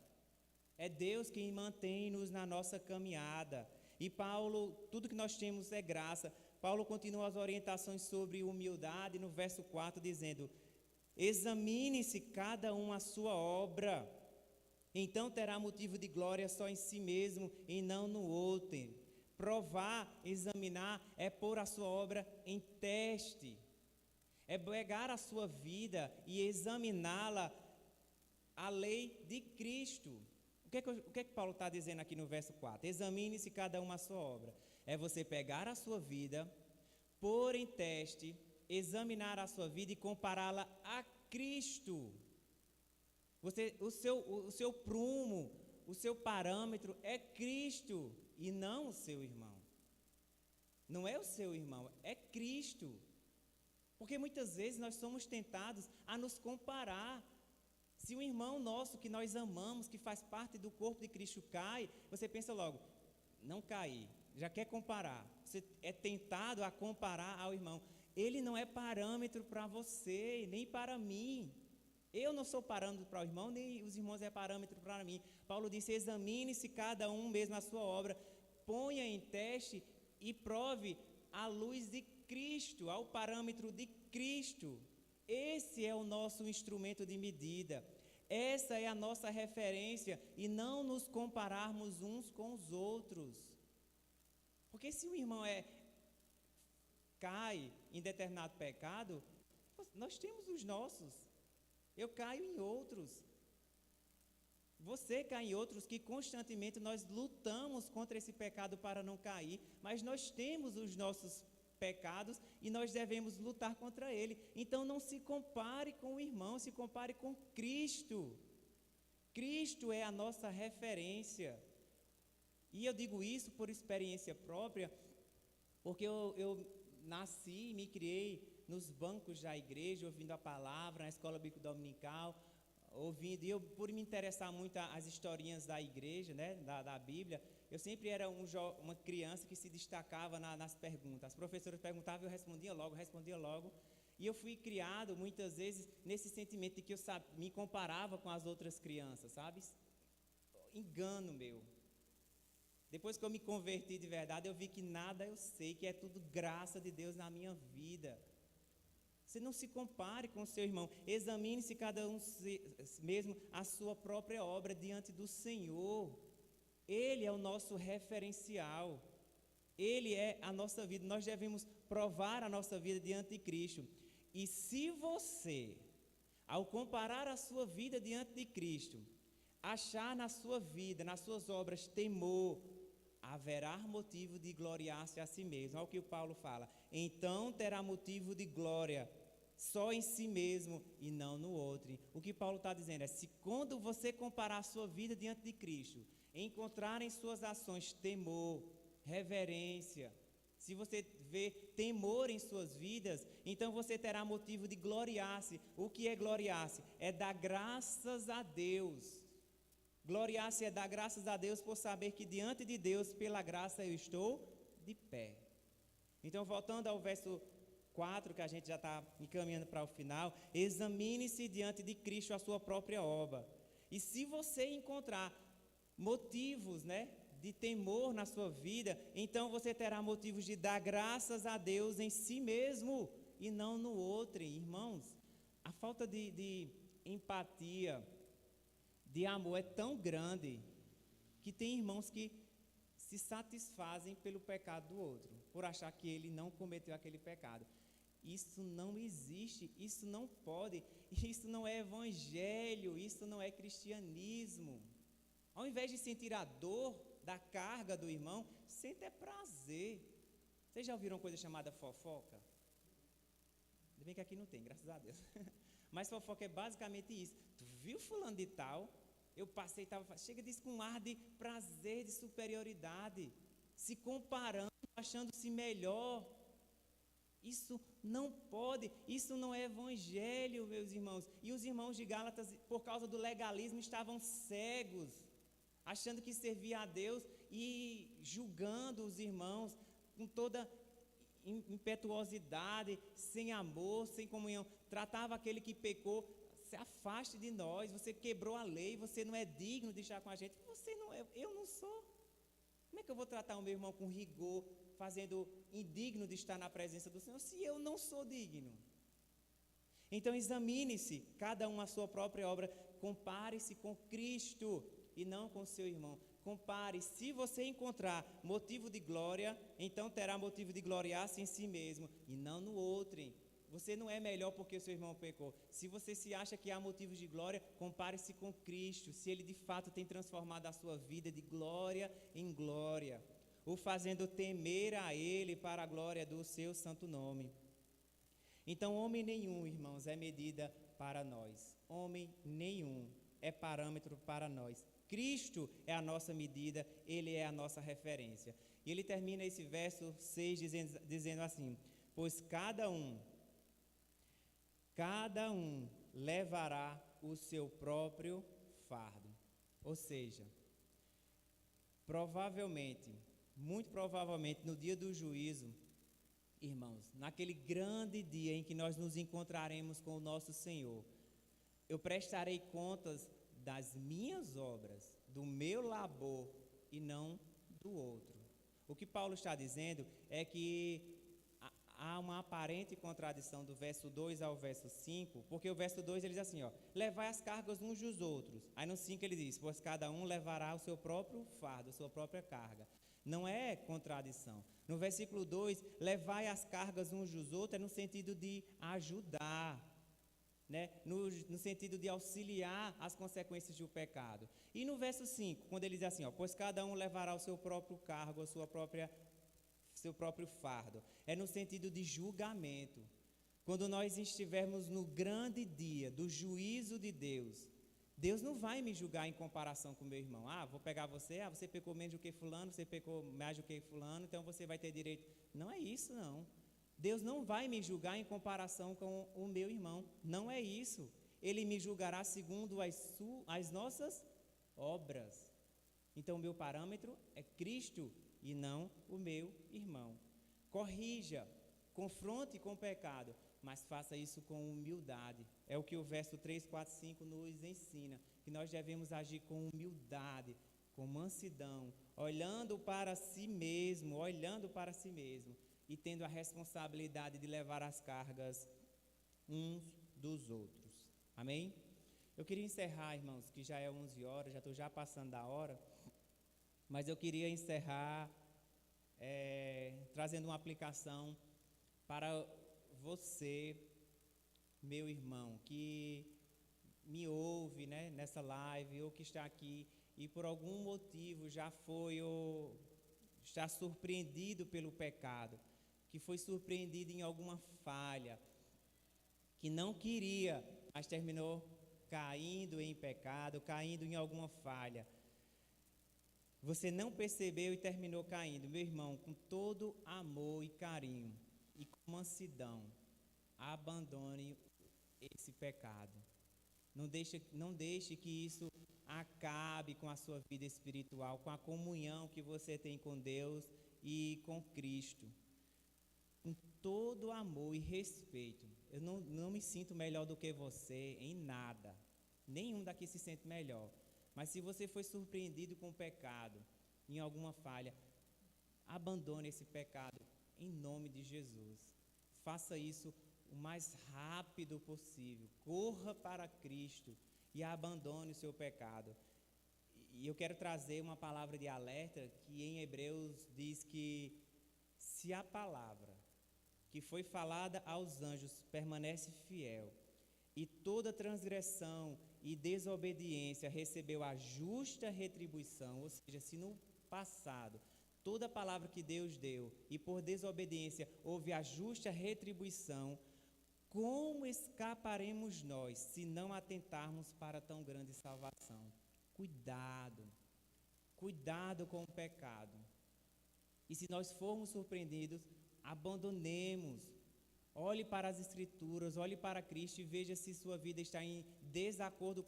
A: É Deus quem mantém-nos na nossa caminhada. E Paulo, tudo que nós temos é graça. Paulo continua as orientações sobre humildade no verso 4, dizendo: examine-se cada um a sua obra, então terá motivo de glória só em si mesmo e não no outro. Provar, examinar, é pôr a sua obra em teste. É pegar a sua vida e examiná-la à lei de Cristo. O que é que Paulo está dizendo aqui no verso 4? Examine-se cada uma a sua obra. É você pegar a sua vida, pôr em teste, examinar a sua vida e compará-la a Cristo. O seu prumo, o seu parâmetro é Cristo e não o seu irmão. Não é o seu irmão, é Cristo. Porque muitas vezes nós somos tentados a nos comparar. Se um irmão nosso que nós amamos, que faz parte do corpo de Cristo, cai, você pensa logo: não cair, já quer comparar. Você é tentado a comparar ao irmão. Ele não é parâmetro para você, nem para mim. Eu não sou parâmetro para o irmão, nem os irmãos é parâmetro para mim. Paulo disse: examine-se cada um mesmo a sua obra, ponha em teste e prove à luz de Cristo, ao parâmetro de Cristo. Esse é o nosso instrumento de medida. Essa é a nossa referência, e não nos compararmos uns com os outros. Porque se o irmão cai em determinado pecado, nós temos os nossos. Eu caio em outros. Você cai em outros que constantemente nós lutamos contra esse pecado para não cair, mas nós temos os nossos pecados e nós devemos lutar contra ele. Então não se compare com o irmão, se compare com Cristo. Cristo é a nossa referência. E eu digo isso por experiência própria, porque eu nasci e me criei nos bancos da igreja, ouvindo a palavra, na escola bíblica dominical, ouvindo, e eu, por me interessar muito as historinhas da igreja, né, da Bíblia, eu sempre era uma criança que se destacava nas perguntas. As professoras perguntavam, eu respondia logo, e eu fui criado muitas vezes nesse sentimento de que eu me comparava com as outras crianças, sabe? Engano meu. Depois que eu me converti de verdade, eu vi que nada eu sei, que é tudo graça de Deus na minha vida. Você não se compare com o seu irmão. Examine-se cada um mesmo a sua própria obra diante do Senhor. Ele é o nosso referencial. Ele é a nossa vida. Nós devemos provar a nossa vida diante de Cristo. E se você, ao comparar a sua vida diante de Cristo, achar na sua vida, nas suas obras, temor, haverá motivo de gloriar-se a si mesmo. Olha o que o Paulo fala. Então terá motivo de glória só em si mesmo e não no outro. O que Paulo está dizendo é: se quando você comparar a sua vida diante de Cristo, encontrar em suas ações temor, reverência, se você vê temor em suas vidas, então você terá motivo de gloriar-se. O que é gloriar-se? É dar graças a Deus. Gloriar-se é dar graças a Deus por saber que diante de Deus, pela graça, eu estou de pé. Então, voltando ao verso 4, que a gente já está encaminhando para o final, examine-se diante de Cristo a sua própria obra. E se você encontrar motivos, de temor na sua vida, então você terá motivos de dar graças a Deus em si mesmo e não no outro. Irmãos, a falta de empatia, de amor é tão grande que tem irmãos que se satisfazem pelo pecado do outro, por achar que ele não cometeu aquele pecado. Isso não existe, isso não pode, isso não é evangelho, isso não é cristianismo. Ao invés de sentir a dor da carga do irmão, sente é prazer. Vocês já ouviram uma coisa chamada fofoca? Ainda bem que aqui não tem, graças a Deus. Mas fofoca é basicamente isso. Tu viu fulano de tal? Eu passei, chega disso com um ar de prazer, de superioridade, se comparando, achando-se melhor. Isso não pode, isso não é evangelho, meus irmãos. E os irmãos de Gálatas, por causa do legalismo, estavam cegos, achando que servia a Deus e julgando os irmãos com toda impetuosidade, sem amor, sem comunhão. Tratava aquele que pecou: se afaste de nós, você quebrou a lei, você não é digno de estar com a gente. Você não é, eu não sou. Como é que eu vou tratar o meu irmão com rigor, fazendo indigno de estar na presença do Senhor, se eu não sou digno? Então examine-se, cada um a sua própria obra, compare-se com Cristo e não com seu irmão. Compare, se você encontrar motivo de glória, então terá motivo de gloriar-se em si mesmo e não no outro. Você não é melhor porque o seu irmão pecou. Se você se acha que há motivos de glória, compare-se com Cristo, se Ele de fato tem transformado a sua vida de glória em glória, o fazendo temer a Ele para a glória do seu santo nome. Então, homem nenhum, irmãos, é medida para nós. Homem nenhum é parâmetro para nós. Cristo é a nossa medida, Ele é a nossa referência. E ele termina esse verso 6 dizendo assim: pois cada um levará o seu próprio fardo. Ou seja, provavelmente, muito provavelmente, no dia do juízo, irmãos, naquele grande dia em que nós nos encontraremos com o nosso Senhor, eu prestarei contas das minhas obras, do meu labor e não do outro. O que Paulo está dizendo é que há uma aparente contradição do verso 2 ao verso 5, porque o verso 2 ele diz assim, levai as cargas uns dos outros. Aí no 5 ele diz, pois cada um levará o seu próprio fardo, a sua própria carga. Não é contradição. No versículo 2, levai as cargas uns dos outros, é no sentido de ajudar, no sentido de auxiliar as consequências do pecado. E no verso 5, quando ele diz assim, pois cada um levará o seu próprio cargo, seu próprio fardo, é no sentido de julgamento. Quando nós estivermos no grande dia do juízo de Deus, Deus não vai me julgar em comparação com meu irmão. Vou pegar você, você pecou menos do que fulano, você pecou mais do que fulano, então você vai ter direito. Não é isso, não. Deus não vai me julgar em comparação com o meu irmão. Não é isso. Ele me julgará segundo as nossas obras. Então o meu parâmetro é Cristo e não o meu irmão. Corrija, confronte com o pecado, mas faça isso com humildade. É o que o verso 3, 4, 5 nos ensina, que nós devemos agir com humildade, com mansidão, olhando para si mesmo e tendo a responsabilidade de levar as cargas uns dos outros. Amém? Eu queria encerrar, irmãos, que já é 11 horas, já estou passando da hora, mas eu queria encerrar trazendo uma aplicação para você, meu irmão, que me ouve nessa live ou que está aqui e por algum motivo já foi ou está surpreendido pelo pecado, que foi surpreendido em alguma falha, que não queria, mas terminou caindo em pecado, caindo em alguma falha. você não percebeu e terminou caindo. Meu irmão, com todo amor e carinho e com mansidão, abandone esse pecado. Não deixe que isso acabe com a sua vida espiritual, com a comunhão que você tem com Deus e com Cristo. Com todo amor e respeito. Eu não me sinto melhor do que você em nada. Nenhum daqui se sente melhor. Mas se você foi surpreendido com o pecado, em alguma falha, abandone esse pecado em nome de Jesus. Faça isso o mais rápido possível. Corra para Cristo e abandone o seu pecado. E eu quero trazer uma palavra de alerta que em Hebreus diz que se a palavra que foi falada aos anjos permanece fiel, e toda transgressão e desobediência recebeu a justa retribuição, ou seja, se no passado toda a palavra que Deus deu e por desobediência houve a justa retribuição, como escaparemos nós se não atentarmos para tão grande salvação? Cuidado com o pecado. E se nós formos surpreendidos, abandonemos. Olhe para as Escrituras, olhe para Cristo e veja se sua vida está em desacordo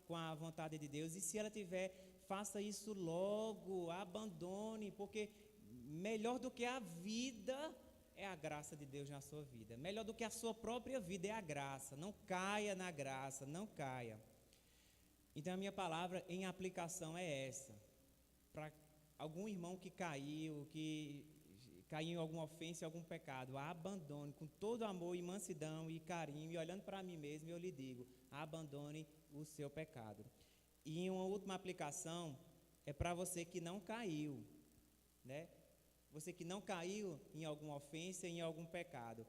A: com a vontade de Deus. E se ela tiver, faça isso logo, abandone, porque melhor do que a vida é a graça de Deus na sua vida. Melhor do que a sua própria vida é a graça. Não caia na graça, não caia. Então a minha palavra em aplicação é essa. Para algum irmão que caiu em alguma ofensa, em algum pecado, abandone com todo amor e mansidão e carinho, e olhando para mim mesmo, eu lhe digo, abandone o seu pecado. E uma última aplicação é para você que não caiu, né? Você que não caiu em alguma ofensa, em algum pecado,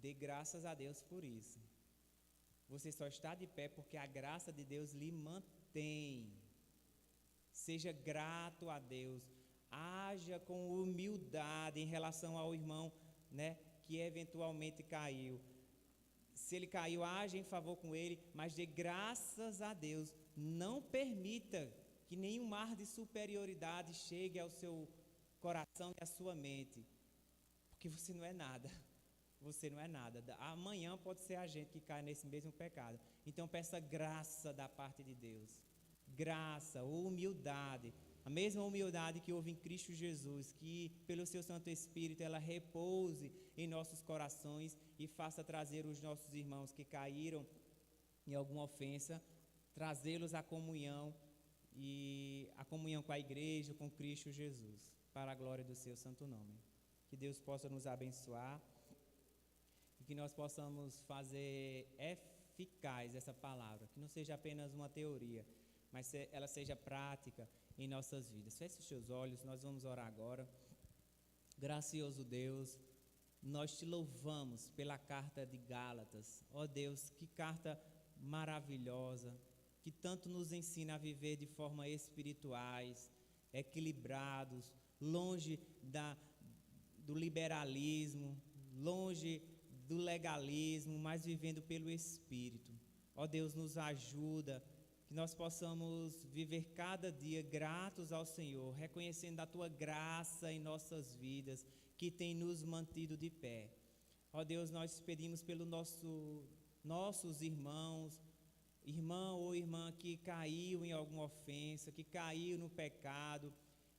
A: dê graças a Deus por isso. Você só está de pé porque a graça de Deus lhe mantém. Seja grato a Deus. Haja com humildade em relação ao irmão, né, que eventualmente caiu. Se ele caiu, haja em favor com ele, mas dê graças a Deus. Não permita que nenhum ar de superioridade chegue ao seu coração e à sua mente, porque você não é nada. Você não é nada. Amanhã pode ser a gente que cai nesse mesmo pecado. Então peça graça da parte de Deus. Graça, humildade. A mesma humildade que houve em Cristo Jesus, que pelo seu Santo Espírito ela repouse em nossos corações e faça trazer os nossos irmãos que caíram em alguma ofensa, trazê-los à comunhão e a comunhão com a igreja, com Cristo Jesus, para a glória do seu santo nome. Que Deus possa nos abençoar e que nós possamos fazer eficaz essa palavra, que não seja apenas uma teoria, mas ela seja prática em nossas vidas. Feche os seus olhos, nós vamos orar agora. Gracioso Deus, nós te louvamos pela carta de Gálatas. Ó Deus, que carta maravilhosa, que tanto nos ensina a viver de forma espirituais, equilibrados, longe do liberalismo, longe do legalismo, mas vivendo pelo Espírito. Ó Deus, nos ajuda, que nós possamos viver cada dia gratos ao Senhor, reconhecendo a Tua graça em nossas vidas, que tem nos mantido de pé. Ó Deus, nós pedimos pelos nossos irmãos, irmão ou irmã que caiu em alguma ofensa, que caiu no pecado,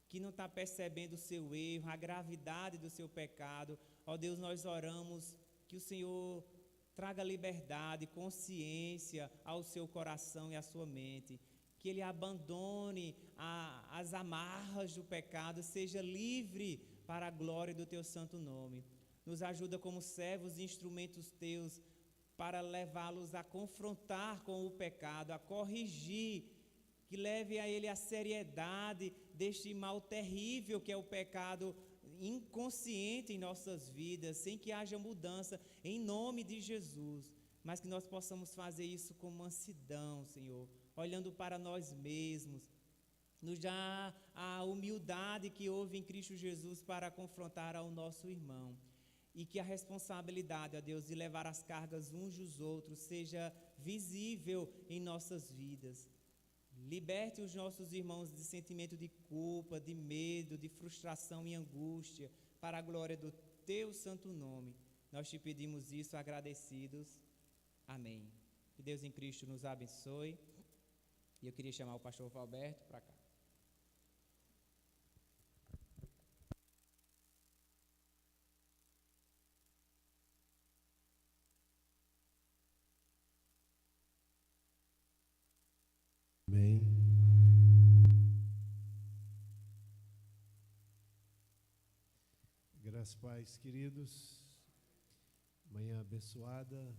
A: que não está percebendo o seu erro, a gravidade do seu pecado. Ó Deus, nós oramos que o Senhor traga liberdade, consciência ao seu coração e à sua mente, que ele abandone as amarras do pecado, seja livre para a glória do teu santo nome. Nos ajuda como servos e instrumentos teus para levá-los a confrontar com o pecado, a corrigir, que leve a ele a seriedade deste mal terrível que é o pecado inconsciente em nossas vidas, sem que haja mudança, em nome de Jesus, mas que nós possamos fazer isso com mansidão, Senhor, olhando para nós mesmos, nos dá a humildade que houve em Cristo Jesus para confrontar ao nosso irmão, e que a responsabilidade, ó Deus, de levar as cargas uns dos outros seja visível em nossas vidas. Liberte os nossos irmãos de sentimento de culpa, de medo, de frustração e angústia, para a glória do Teu santo nome. Nós te pedimos isso agradecidos. Amém. Que Deus em Cristo nos abençoe. E eu queria chamar o pastor Valberto para cá.
B: Amém. Graças e paz, queridos. Manhã abençoada.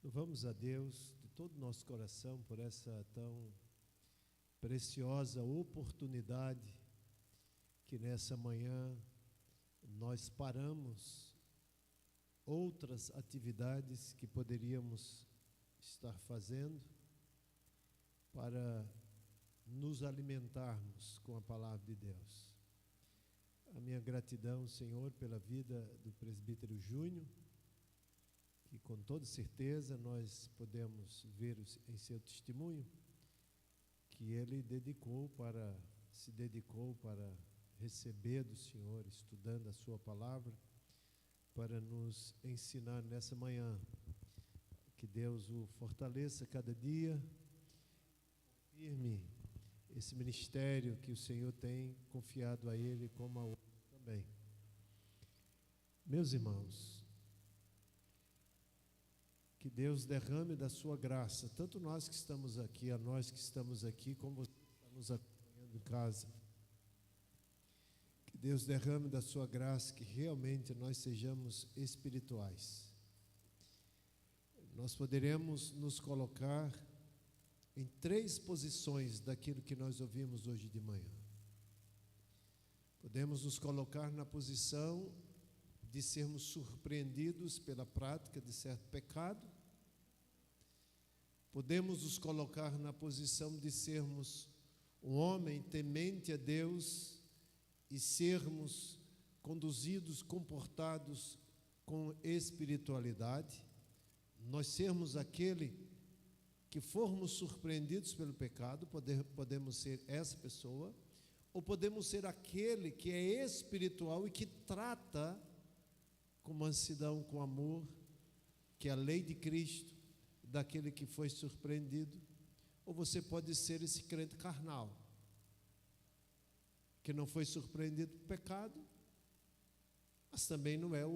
B: Louvamos a Deus de todo o nosso coração por essa tão preciosa oportunidade que nessa manhã nós paramos outras atividades que poderíamos estar fazendo para nos alimentarmos com a palavra de Deus. A minha gratidão, Senhor, pela vida do presbítero Júnior, que com toda certeza nós podemos ver em seu testemunho que ele se dedicou para receber do Senhor, estudando a sua palavra, para nos ensinar nessa manhã. Que Deus o fortaleça cada dia, firme esse ministério que o Senhor tem confiado a ele como a outro também. Meus irmãos, que Deus derrame da sua graça, tanto nós que estamos aqui, a nós que estamos aqui, como você que está nos acompanhando em casa. Que Deus derrame da sua graça, que realmente nós sejamos espirituais. Nós poderemos nos colocar em 3 posições daquilo que nós ouvimos hoje de manhã. Podemos nos colocar na posição de sermos surpreendidos pela prática de certo pecado. Podemos nos colocar na posição de sermos um homem temente a Deus e sermos conduzidos, comportados com espiritualidade. Nós sermos aquele que formos surpreendidos pelo pecado, podemos ser essa pessoa, ou podemos ser aquele que é espiritual e que trata com mansidão, com amor, que é a lei de Cristo, daquele que foi surpreendido. Ou você pode ser esse crente carnal, que não foi surpreendido pelo pecado, mas também não é o